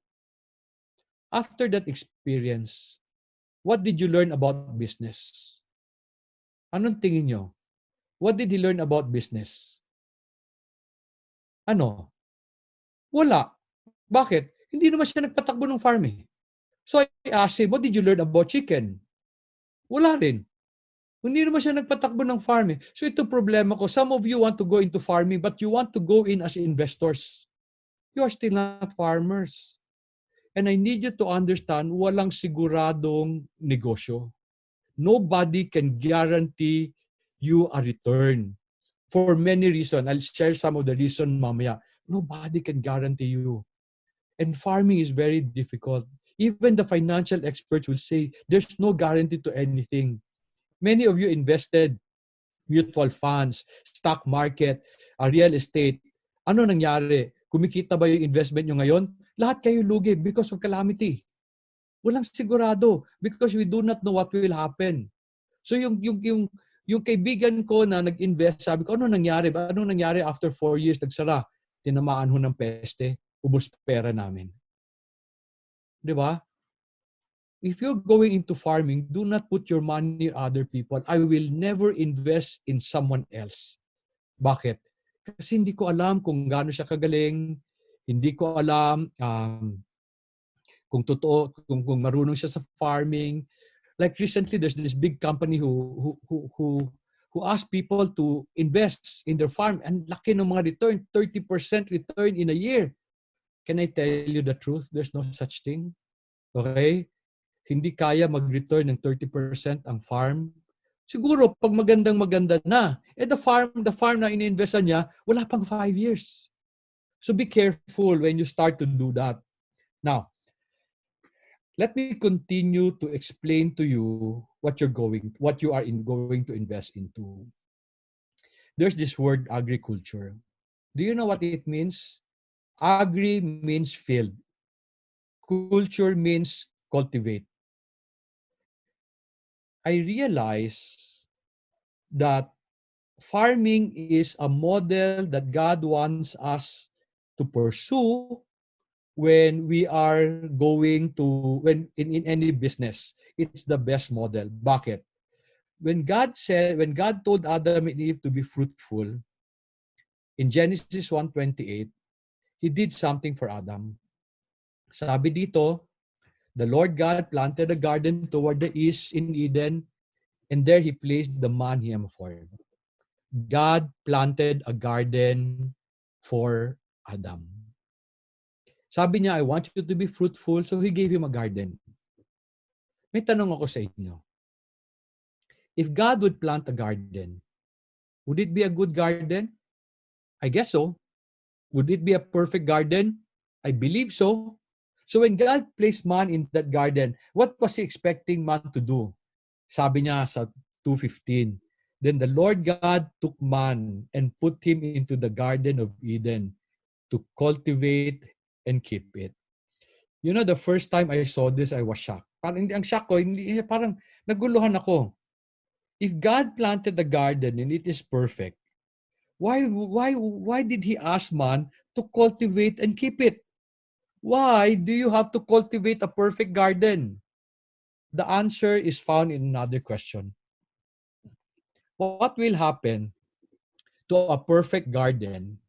after that experience, what did you learn about business? Anong tingin niyo? What did he learn about business? Ano? Wala. Bakit? Hindi naman siya nagpatakbo ng farm eh. So I asked him, what did you learn about chicken? Wala rin. Hindi naman siya nagpatakbo ng farm eh. So ito problema ko. Some of you want to go into farming but you want to go in as investors. You are still not farmers. And I need you to understand, walang siguradong negosyo. Nobody can guarantee you a return. For many reasons. I'll share some of the reasons mamaya. Nobody can guarantee you. And farming is very difficult. Even the financial experts will say there's no guarantee to anything. Many of you invested mutual funds, stock market, real estate. Ano nangyari? Kumikita ba yung investment nyo ngayon? Lahat kayo lugi because of calamity. Walang sigurado because we do not know what will happen. So yung kaibigan ko na nag-invest, sabi ko, ano nangyari? Ano nangyari after 4 years nagsara? Tinamaan ho ng peste, ubos pera namin. Di ba? If you're going into farming, do not put your money in other people. I will never invest in someone else. Bakit? Kasi hindi ko alam kung gaano siya kagaling, hindi ko alam kung totoo, kung marunong siya sa farming. Like recently, there's this big company who asked people to invest in their farm and laki ng mga return, 30% return in a year. Can I tell you the truth? There's no such thing. Okay? Hindi kaya mag-return ng 30% ang farm. Siguro, pag maganda na, the farm na ininvestan niya, wala pang 5 years. So be careful when you start to do that. Now, let me continue to explain to you what you are going to invest into. There's this word agriculture. Do you know what it means? Agri means field. Culture means cultivate. I realize that farming is a model that God wants us to pursue when we are when in any business. It's the best model. Bakit? When God told Adam and Eve to be fruitful, in Genesis 1:28, He did something for Adam. Sabi dito, the Lord God planted a garden toward the east in Eden, and there He placed the man He formed. God planted a garden for Adam. Sabi niya, I want you to be fruitful, so he gave him a garden. May tanong ako sa inyo. If God would plant a garden, would it be a good garden? I guess so. Would it be a perfect garden? I believe so. So when God placed man in that garden, what was he expecting man to do? Sabi niya sa 2:15, then the Lord God took man and put him into the Garden of Eden to cultivate and keep it. You know, the first time I saw this, I was shocked. Parang hindi, ang shock ko, hindi, parang naguluhan ako. If God planted the garden and it is perfect, why did he ask man to cultivate and keep it? Why do you have to cultivate a perfect garden? The answer is found in another question. What will happen to a perfect garden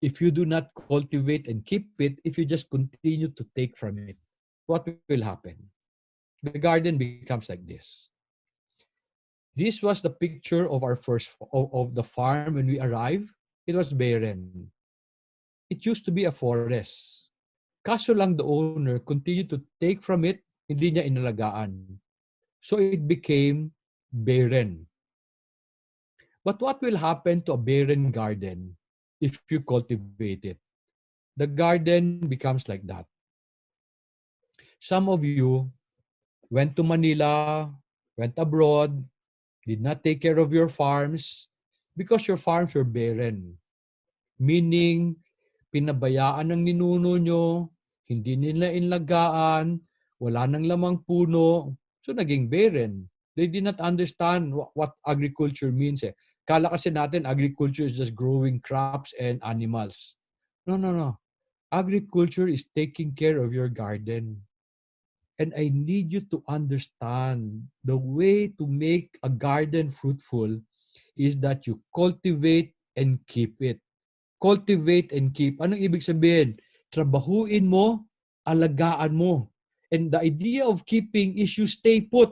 if you do not cultivate and keep it, if you just continue to take from it? What will happen? The garden becomes like this. This was the picture of our of the farm when we arrived. It was barren. It used to be a forest. Kaso lang the owner continued to take from it, hindi niya inalagaan. So it became barren. But what will happen to a barren garden if you cultivate it? The garden becomes like that. Some of you went to Manila, went abroad, did not take care of your farms because your farms were barren. Meaning, pinabayaan ng ninuno nyo, hindi nila inlagaan, wala nang lamang puno, so naging barren. They did not understand what agriculture means. Kala kasi natin agriculture is just growing crops and animals. No, no, no. Agriculture is taking care of your garden. And I need you to understand the way to make a garden fruitful is that you cultivate and keep it. Cultivate and keep. Anong ibig sabihin? Trabahuin mo, alagaan mo. And the idea of keeping is you stay put.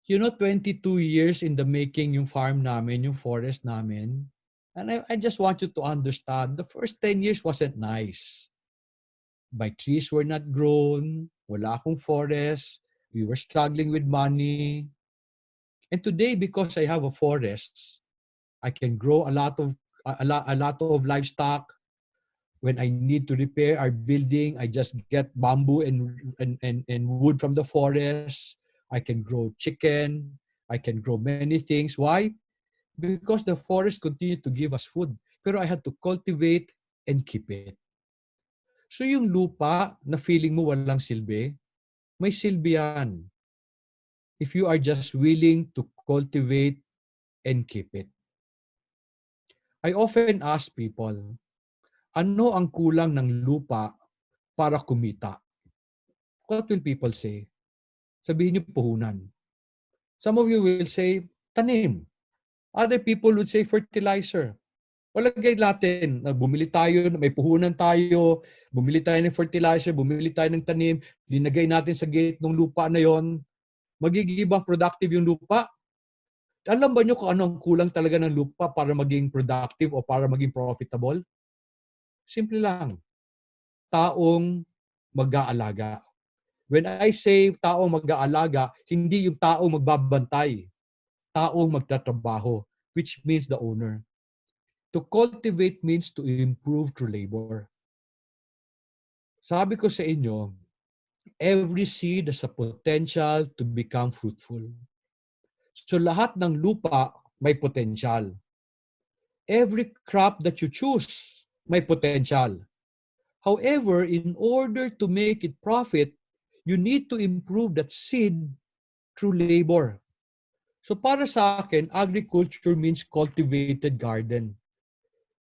You know, 22 years in the making yung farm namin, yung forest namin. And I just want you to understand, the first 10 years wasn't nice. My trees were not grown, wala akong forest, we were struggling with money. And today, because I have a forest, I can grow a lot of livestock. When I need to repair our building, I just get bamboo and wood from the forest. I can grow chicken. I can grow many things. Why? Because the forest continued to give us food. Pero I had to cultivate and keep it. So yung lupa na feeling mo walang silbi, may silbi yan. If you are just willing to cultivate and keep it. I often ask people, ano ang kulang ng lupa para kumita? What will people say? Sabihin niyo puhunan. Some of you will say, tanim. Other people would say fertilizer. Walagay natin, bumili tayo, may puhunan tayo, bumili tayo ng fertilizer, bumili tayo ng tanim, linagay natin sa gate ng lupa na yon, magiging bang productive yung lupa? Alam ba nyo kung ano ang kulang talaga ng lupa para maging productive o para maging profitable? Simple lang. Taong mag-aalaga. When I say taong mag-aalaga, hindi yung taong magbabantay. Taong magtatrabaho, which means the owner. To cultivate means to improve through labor. Sabi ko sa inyo, every seed has a potential to become fruitful. So lahat ng lupa may potential. Every crop that you choose may potential. However, in order to make it profit, you need to improve that seed through labor. So para sa akin, agriculture means cultivated garden.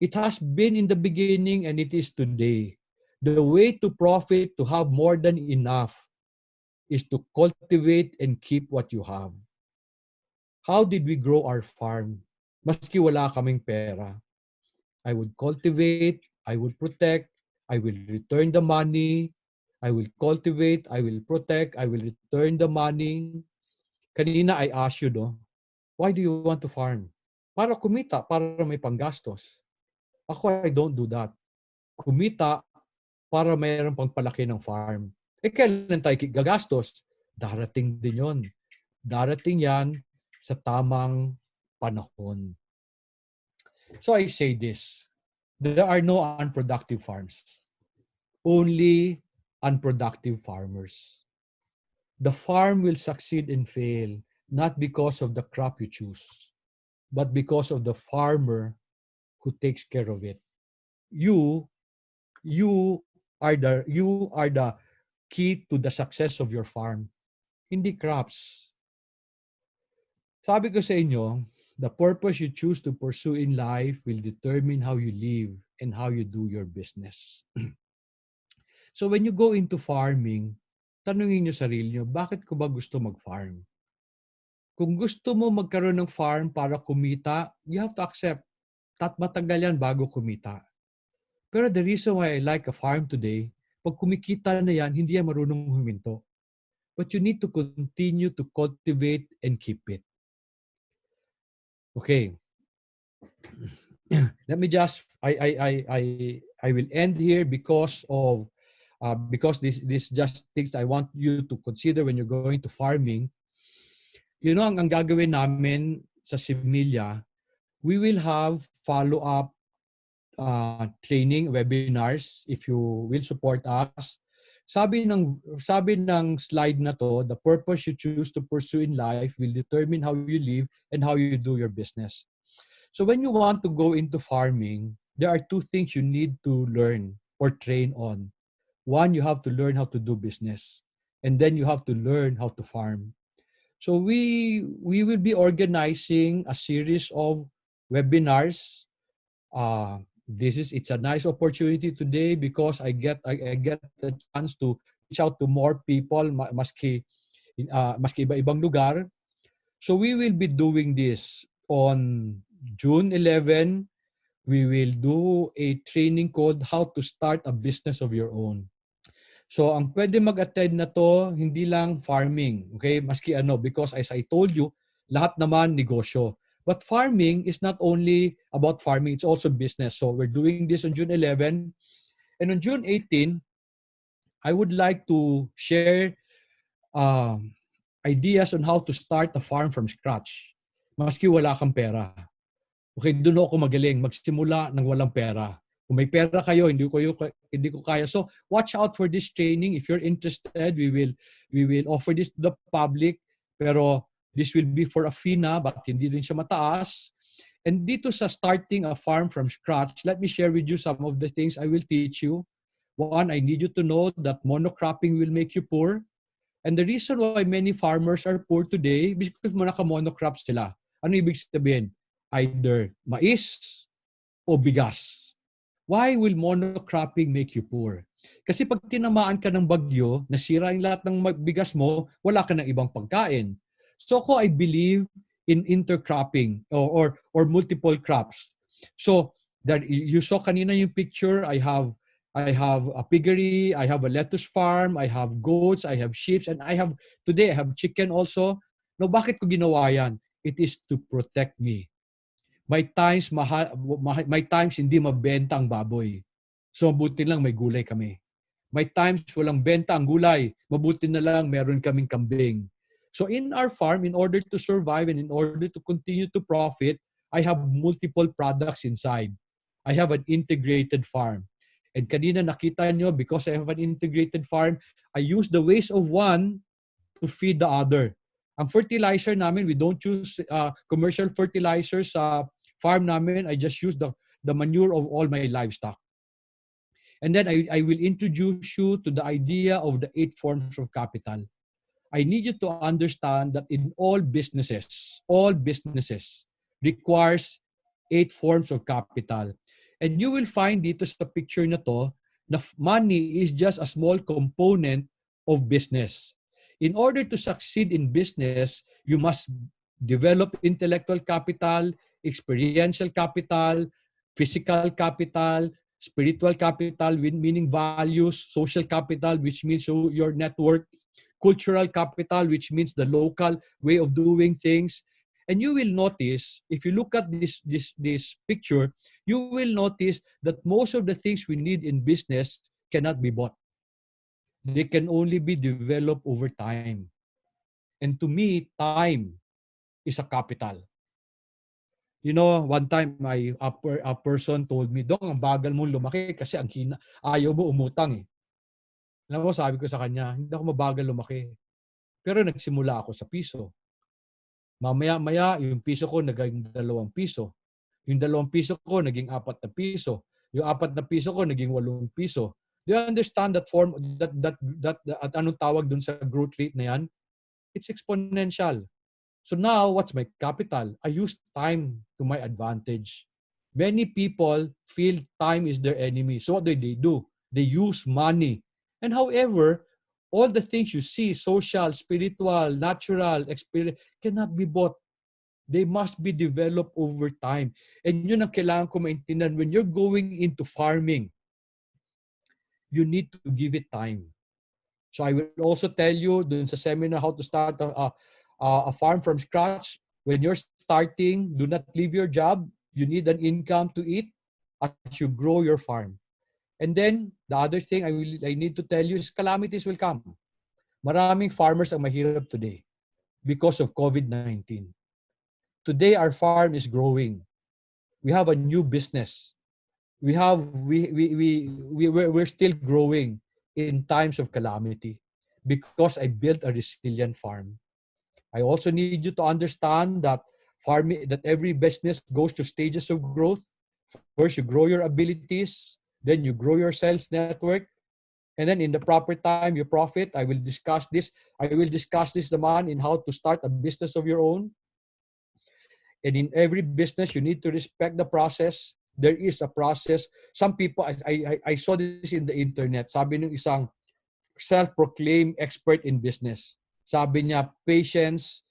It has been in the beginning and it is today. The way to profit, to have more than enough, is to cultivate and keep what you have. How did we grow our farm? Maski wala kaming pera. I would cultivate, I would protect, I will return the money, I will cultivate, I will protect, I will return the money. Kanina I asked you, no, why do you want to farm? Para kumita, para may panggastos. Ako, I don't do that. kumita para mayroon pang palaki ng farm. Kailan tayo gagastos? Darating din yon. Darating yan sa tamang panahon. So I say this, there are no unproductive farms. Only unproductive farmers. The farm will succeed and fail not because of the crop you choose, but because of the farmer who takes care of it. You, you are the key to the success of your farm. Hindi crops. Sabi ko sa inyo, the purpose you choose to pursue in life will determine how you live and how you do your business. So when you go into farming, tanungin niyo sarili niyo, bakit ko ba gusto mag-farm? Kung gusto mo magkaroon ng farm para kumita, you have to accept. Matagal yan bago kumita. Pero the reason why I like a farm today, pag kumikita na yan, hindi yan marunong huminto. But you need to continue to cultivate and keep it. Okay. Let me just I will end here because this just things I want you to consider when you're going to farming. You know, ang gagawin namin sa Similia, we will have follow-up training webinars if you will support us. Sabi ng slide na to, the purpose you choose to pursue in life will determine how you live and how you do your business. So when you want to go into farming, there are two things you need to learn or train on. One, you have to learn how to do business, and then you have to learn how to farm. So we will be organizing a series of webinars. It's a nice opportunity today because I get the chance to reach out to more people maski iba-ibang lugar. So we will be doing this on June 11. We will do a training called How to Start a Business of Your Own. So ang pwede mag-attend na to, hindi lang farming, okay? Maski because as I told you, lahat naman negosyo. But farming is not only about farming, it's also business. So we're doing this on June 11. And on June 18, I would like to share ideas on how to start a farm from scratch. Maski wala kang pera. Okay, doon ako magaling. Magsimula ng walang pera. Kung may pera kayo, hindi ko kaya. So, watch out for this training. If you're interested, we will offer this to the public. Pero this will be for a fee na, but hindi rin siya mataas. And dito sa starting a farm from scratch, let me share with you some of the things I will teach you. One, I need you to know that monocropping will make you poor. And the reason why many farmers are poor today is because naka-monocrop sila. Ano ibig sabihin? Either mais o bigas. Why will monocropping make you poor? Kasi pag tinamaan ka ng bagyo, nasira yung lahat ng bigas mo, wala ka ng ibang pagkain. So I believe in intercropping or multiple crops. So that you saw kanina yung picture, I have a piggery, I have a lettuce farm, I have goats, I have sheep, and today I have chicken also. No, bakit ko ginawa yan? It is to protect me. May times hindi mabenta ang baboy. So mabuti lang may gulay kami. May times walang benta ang gulay. Mabuti na lang meron kaming kambing. So in our farm, in order to survive and in order to continue to profit, I have multiple products inside. I have an integrated farm. And kanina nakita nyo, because I have an integrated farm, I use the waste of one to feed the other. Ang fertilizer namin, we don't use commercial fertilizers sa farm namin. I just use the manure of all my livestock. And then I will introduce you to the idea of the 8 forms of capital. I need you to understand that in all businesses requires 8 forms of capital. And you will find dito sa picture na to, na money is just a small component of business. In order to succeed in business, you must develop intellectual capital, experiential capital, physical capital, spiritual capital, meaning values, social capital, which means your network, cultural capital, which means the local way of doing things. And you will notice, if you look at this picture, you will notice that most of the things we need in business cannot be bought. They can only be developed over time. And to me, time is a capital. You know, one time a person told me, Dong, ang bagal mo lumaki kasi ayaw mo umutang eh. Alam mo, sabi ko sa kanya, hindi ako mabagal lumaki. Pero nagsimula ako sa piso. Mamaya-maya, yung piso ko naging 2 piso. Yung 2 piso ko naging 4 na piso. Yung 4 na piso ko naging 8 piso. Do you understand that form, at anong tawag dun sa growth rate na yan? It's exponential. So now, what's my capital? I use time to my advantage. Many people feel time is their enemy. So what do? They use money. And however, all the things you see, social, spiritual, natural, experience, cannot be bought. They must be developed over time. And yun ang kailangan ko maintindihan. When you're going into farming, you need to give it time. So I will also tell you dun sa seminar how to start a farm from scratch. When you're starting, do not leave your job. You need an income to eat as you grow your farm. And then, the other thing I need to tell you is calamities will come. Maraming farmers ang mahirap today because of COVID-19. Today, our farm is growing. We have a new business. We're still growing in times of calamity because I built a resilient farm. I also need you to understand that farming, that every business goes to stages of growth. First, you grow your abilities, then you grow your sales network, and then in the proper time, you profit. I will discuss this. I will discuss this naman in how to start a business of your own. And in every business, you need to respect the process. There is a process. Some people, I saw this in the internet. Sabi ng isang self-proclaimed expert in business. Sabi niya, patience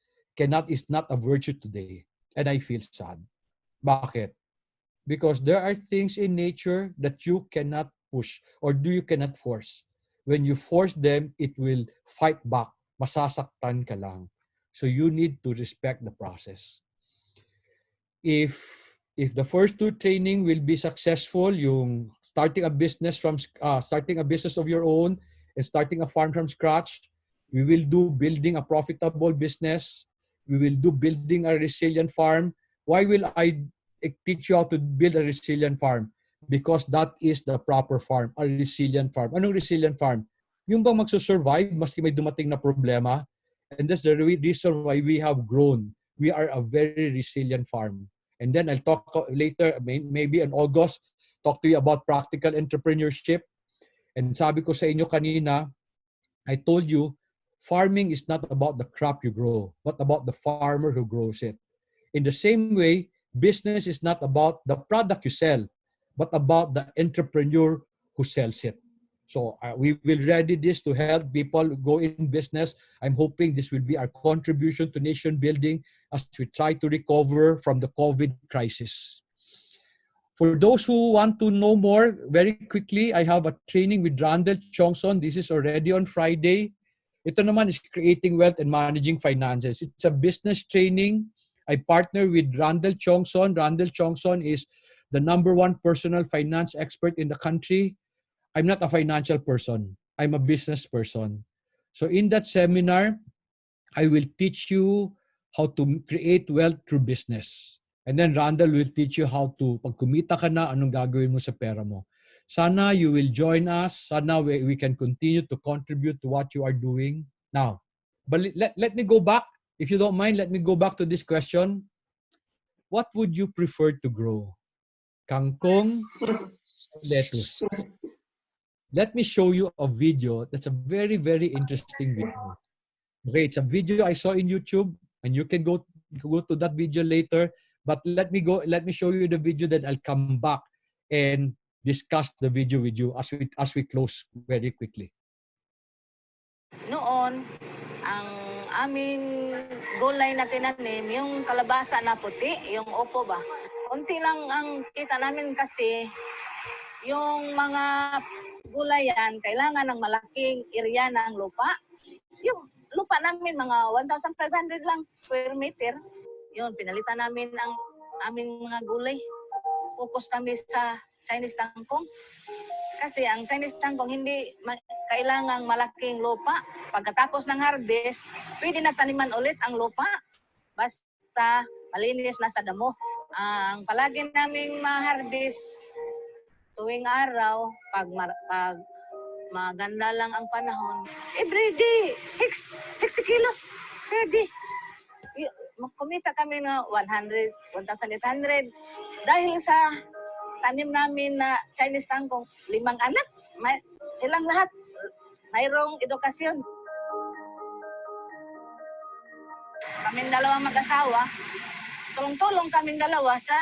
is not a virtue today. And I feel sad. Bakit? Because there are things in nature that you cannot push or you cannot force. When you force them, it will fight back. Masasaktan ka lang. So you need to respect the process. If the first 2 training will be successful, yung starting a business of your own and starting a farm from scratch, we will do building a profitable business. We will do building a resilient farm. Why will I teach you how to build a resilient farm? Because that is the proper farm, a resilient farm. Anong resilient farm? Yung bang magsusurvive maski may dumating na problema. And that's the reason why we have grown. We are a very resilient farm. And then I'll talk later, maybe in August, talk to you about practical entrepreneurship. And sabi ko sa inyo kanina, I told you, farming is not about the crop you grow, but about the farmer who grows it. In the same way, business is not about the product you sell, but about the entrepreneur who sells it. So we will ready this to help people go in business. I'm hoping this will be our contribution to nation building as we try to recover from the COVID crisis. For those who want to know more, very quickly, I have a training with Randall Chongson. This is already on Friday. Ito naman is Creating Wealth and Managing Finances. It's a business training. I partner with Randall Chongson. Randall Chongson is the #1 personal finance expert in the country. I'm not a financial person. I'm a business person. So in that seminar, I will teach you how to create wealth through business. And then Randall will teach you how to, pag kumita ka na, anong gagawin mo sa pera mo. Sana you will join us. Sana we can continue to contribute to what you are doing. Now, but let me go back. If you don't mind, let me go back to this question. What would you prefer to grow? Kangkong or lettuce? Let me show you a video that's a very, very interesting video. Okay, it's a video I saw in YouTube, and you can go to that video later. But let me show you the video, then I'll come back and discuss the video with you as we close very quickly. Noon, ang aming gulay na tinanim, yung kalabasa na puti, yung opo ba? Unti lang ang kita namin kasi yung mga gulay yan, kailangan ng malaking area ng lupa. Yung lupa namin, mga 1,500 lang square meter. Yun, pinalitan namin ang aming mga gulay. focus kami sa Chinese kangkong. Kasi ang Chinese kangkong hindi kailangang malaking lupa. Pagkatapos ng harvest, pwede na taniman ulit ang lupa. Basta malinis na sa damo. Ang palagi naming ma-harvest tuwing araw, pag maganda lang ang panahon, every day, 60 kilos per day. Kumita kami na 1,800 dahil sa tanim namin na Chinese kangkong, 5 anak. Silang lahat mayroong edukasyon. Kaming dalawang mag-asawa, tulong-tulong kaming dalawa sa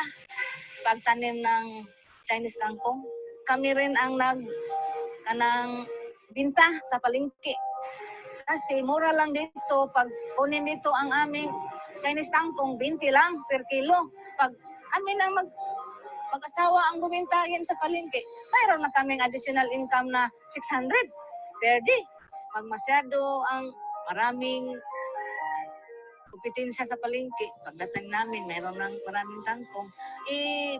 pagtanim ng Chinese kangkong. Kami rin ang kanang binta sa palengke. Kasi mura lang dito. Pag kunin dito ang aming Chinese kangkong, 20 lang per kilo. Pag amin ang mag-asawa ang bumintahin sa palengke, mayroon na kaming additional income na 600 per day. Pag masyado ang maraming kompetensya sa palengke, pagdating namin, mayroon ng maraming kangkong,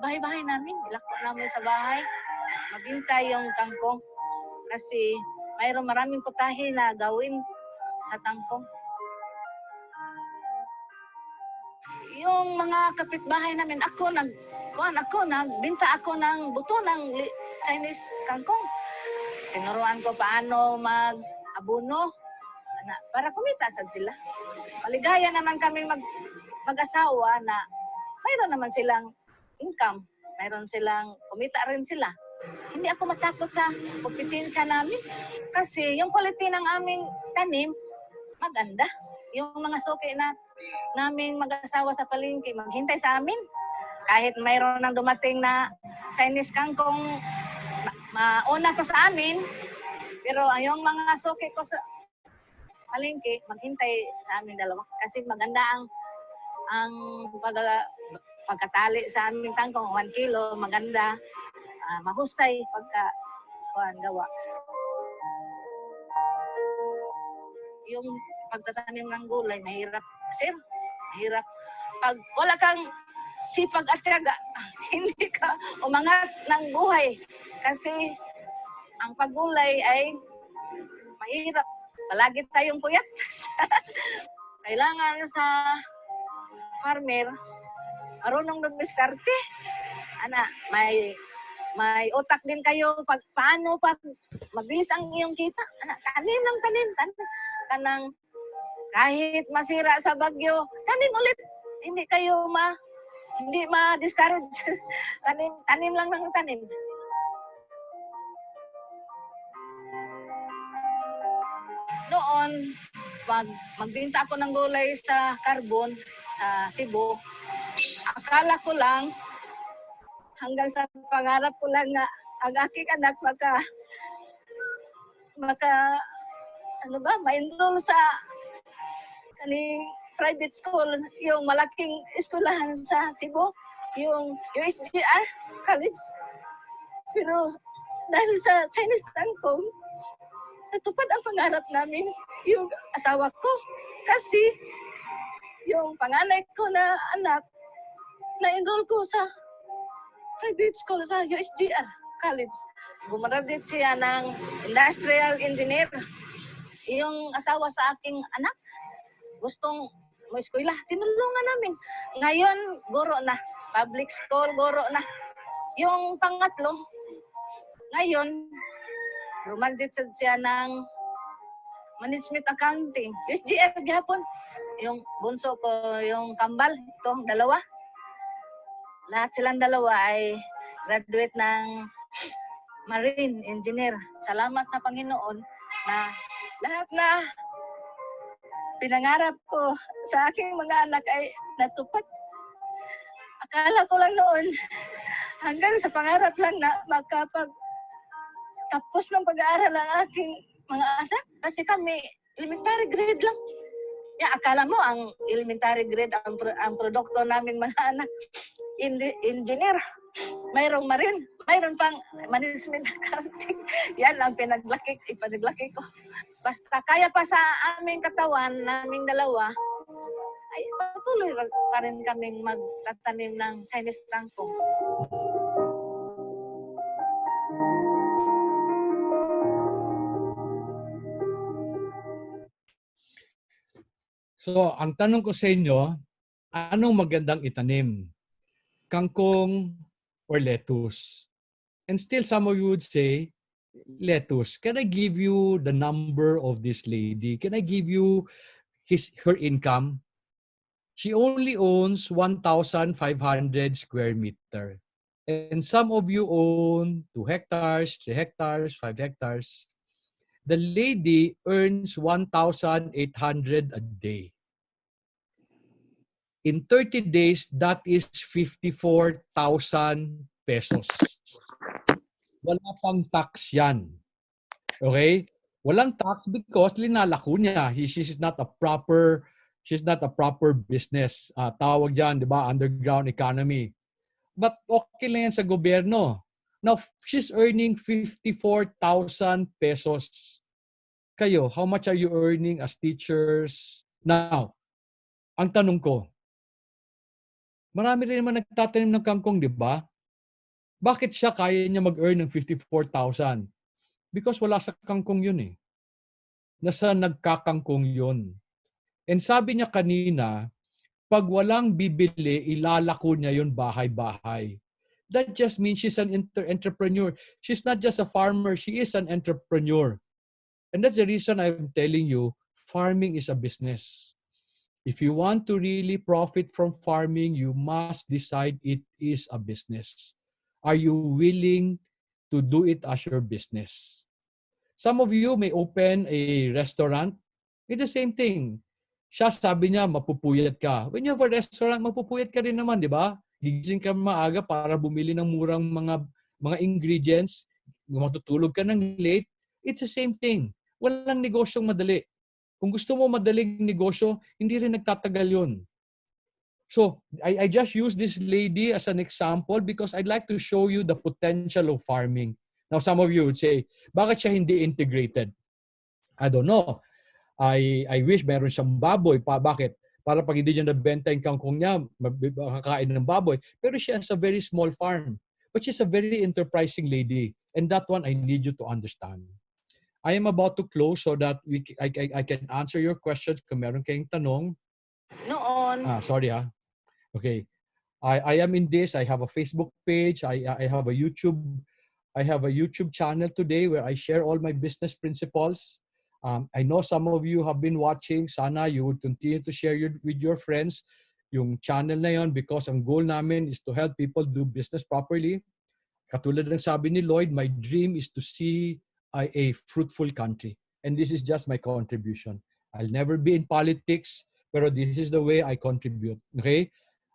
bahay-bahay namin, ilako namin sa bahay, mabintay yung kangkong. Kasi mayroon maraming putahe na gawin sa kangkong. Yung mga kapitbahay namin, nagbinta ako ng buto ng Chinese kangkong. Tinuruan ko paano mag-abuno para kumita sila. Maligaya naman kaming mag-asawa na mayroon naman silang income, mayroon silang kumita rin sila. Hindi ako matakot sa kompetensya namin kasi yung quality ng aming tanim maganda. Yung mga suki na naming mag-asawa sa palengke maghintay sa amin. Kahit mayroon nang dumating na Chinese kangkong mauna pa sa amin, pero yung mga suki ko sa palengke maghintay sa amin dalawa kasi maganda ang pagkatali sa aming kangkong 1 kilo, maganda, mahusay gawa. Yung pagtatanim ng gulay mahirap, sir. Mahirap. Pag wala kang sipag at tiyaga, hindi ka umangat ng buhay kasi ang paggulay ay mahirap. Palagi tayong puyat. Kailangan sa farmer, marunong dumiskarte. May utak din kayo paano mabilis ang iyong kita. Tanim lang tanim. Kanang kahit masira sa bagyo, tanim ulit. Hindi kayo ma-discourage. tanim lang ng tanim. Noon, magbinta ako ng gulay sa Carbon, sa Cebu, akala ko lang, hanggang sa pangarap ko lang na ang aking anak ma-enroll sa private school, yung malaking eskwelahan sa Cebu, yung USGR College. Pero dahil sa Chinese kangkong, natupad ang pangarap namin, yung asawa ko. Kasi yung panganay ko na anak, na-enroll ko sa private school sa USGR College. Gumagraduate siya ng industrial engineer. Yung asawa sa aking anak, gustong eskwela, tinulungan namin. Ngayon, guro na. Public school, guro na. Yung pangatlo, ngayon, graduate siya ng management accounting. USGR gihapon. Yung bunso ko, yung kambal, itong dalawa. Lahat silang dalawa ay graduate ng marine engineer. Salamat sa Panginoon na lahat na pinangarap ko sa aking mga anak ay natupad. Akala ko lang noon, hanggang sa pangarap lang na tapos ng pag-aaral ang aking mga anak. Kasi kami, elementary grade lang. Akala mo ang elementary grade ang produkto namin mga anak. Engineer, mayroong marine, mayroon pang management accounting. Yan ang ipanaglaki ko. Basta kaya pa sa aming katawan, naming dalawa, ay patuloy pa rin kaming magtatanim ng Chinese kangkong. So, ang tanong ko sa inyo, anong magandang itanim? Kangkong or lettuce? And still some of you would say, lettuce. Can I give you the number of this lady? Can I give you her income? She only owns 1,500 square meter. And some of you own 2 hectares, 3 hectares, 5 hectares. The lady earns 1,800 a day. In 30 days, that is 54,000 pesos. Wala pang tax yan. Okay? Walang tax because linalako niya. She's not a proper business. Tawag diyan, 'di ba? Underground economy. But okay lang yan sa gobyerno. Now, she's earning 54,000 pesos. Kayo, how much are you earning as teachers? Now, ang tanong ko, marami rin naman nagtatanim ng kangkong, di ba? Bakit siya kaya niya mag-earn ng 54,000? Because wala sa kangkong yun eh. Nasa nagkakangkong yun. And sabi niya kanina, pag walang bibili, ilalako niya yun bahay-bahay. That just means she's an entrepreneur. She's not just a farmer, she is an entrepreneur. And that's the reason I'm telling you, farming is a business. If you want to really profit from farming, you must decide it is a business. Are you willing to do it as your business? Some of you may open a restaurant. It's the same thing. Siya sabi niya, mapupuyat ka. When you have a restaurant, mapupuyat ka rin naman, di ba? Gigising ka maaga para bumili ng murang mga ingredients. Matutulog ka ng late. It's the same thing. Walang negosyong madali. Kung gusto mo madaling negosyo, hindi rin nagtatagal yun. So, I just use this lady as an example because I'd like to show you the potential of farming. Now, some of you would say, bakit siya hindi integrated? I don't know. I wish meron siyang baboy. Bakit? Para pag hindi niya nabenta yung kangkong niya, makakain ng baboy. Pero she has a very small farm. But she's a very enterprising lady. And that one, I need you to understand. I am about to close so that I can answer your questions kung meron kayong tanong. Noon, Sorry ha. Okay. I am in this. I have a Facebook page. I have a YouTube channel today where I share all my business principles. I know some of you have been watching. Sana you would continue to share with your friends yung channel na yon because ang goal namin is to help people do business properly. Katulad ng sabi ni Lloyd, my dream is to see a fruitful country. And this is just my contribution. I'll never be in politics, pero this is the way I contribute. Okay?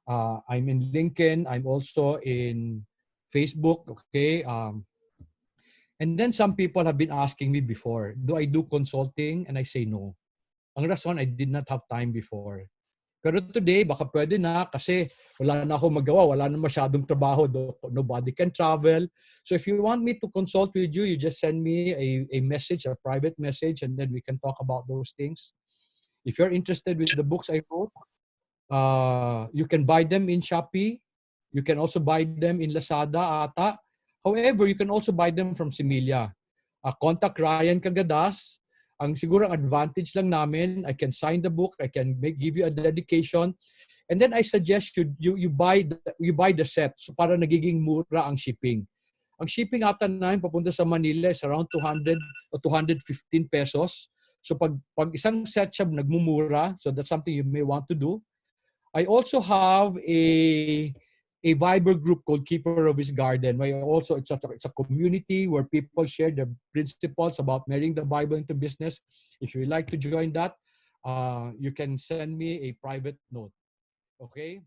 I'm in LinkedIn. I'm also in Facebook. Okay? And then some people have been asking me before, do I do consulting? And I say no. Ang rason, I did not have time before. Pero today, baka pwede na kasi wala na ako magawa. Wala na masyadong trabaho. Nobody can travel. So if you want me to consult with you, you just send me a message, a private message, and then we can talk about those things. If you're interested with the books I wrote, you can buy them in Shopee. You can also buy them in Lazada ata. However, you can also buy them from Similia. Contact Ryan Cagadas. Ang siguro ang advantage lang namin, I can sign the book, I can give you a dedication, and then I suggest you buy the set so para nagiging mura ang shipping. Ang shipping ata namin papunta sa Manila is around 200 o 215 pesos. So pag isang set siya nagmumura, so that's something you may want to do. I also have a Viber group called Keeper of His Garden. Where also it's a community where people share the principles about marrying the Bible into business. If you would like to join that, you can send me a private note. Okay?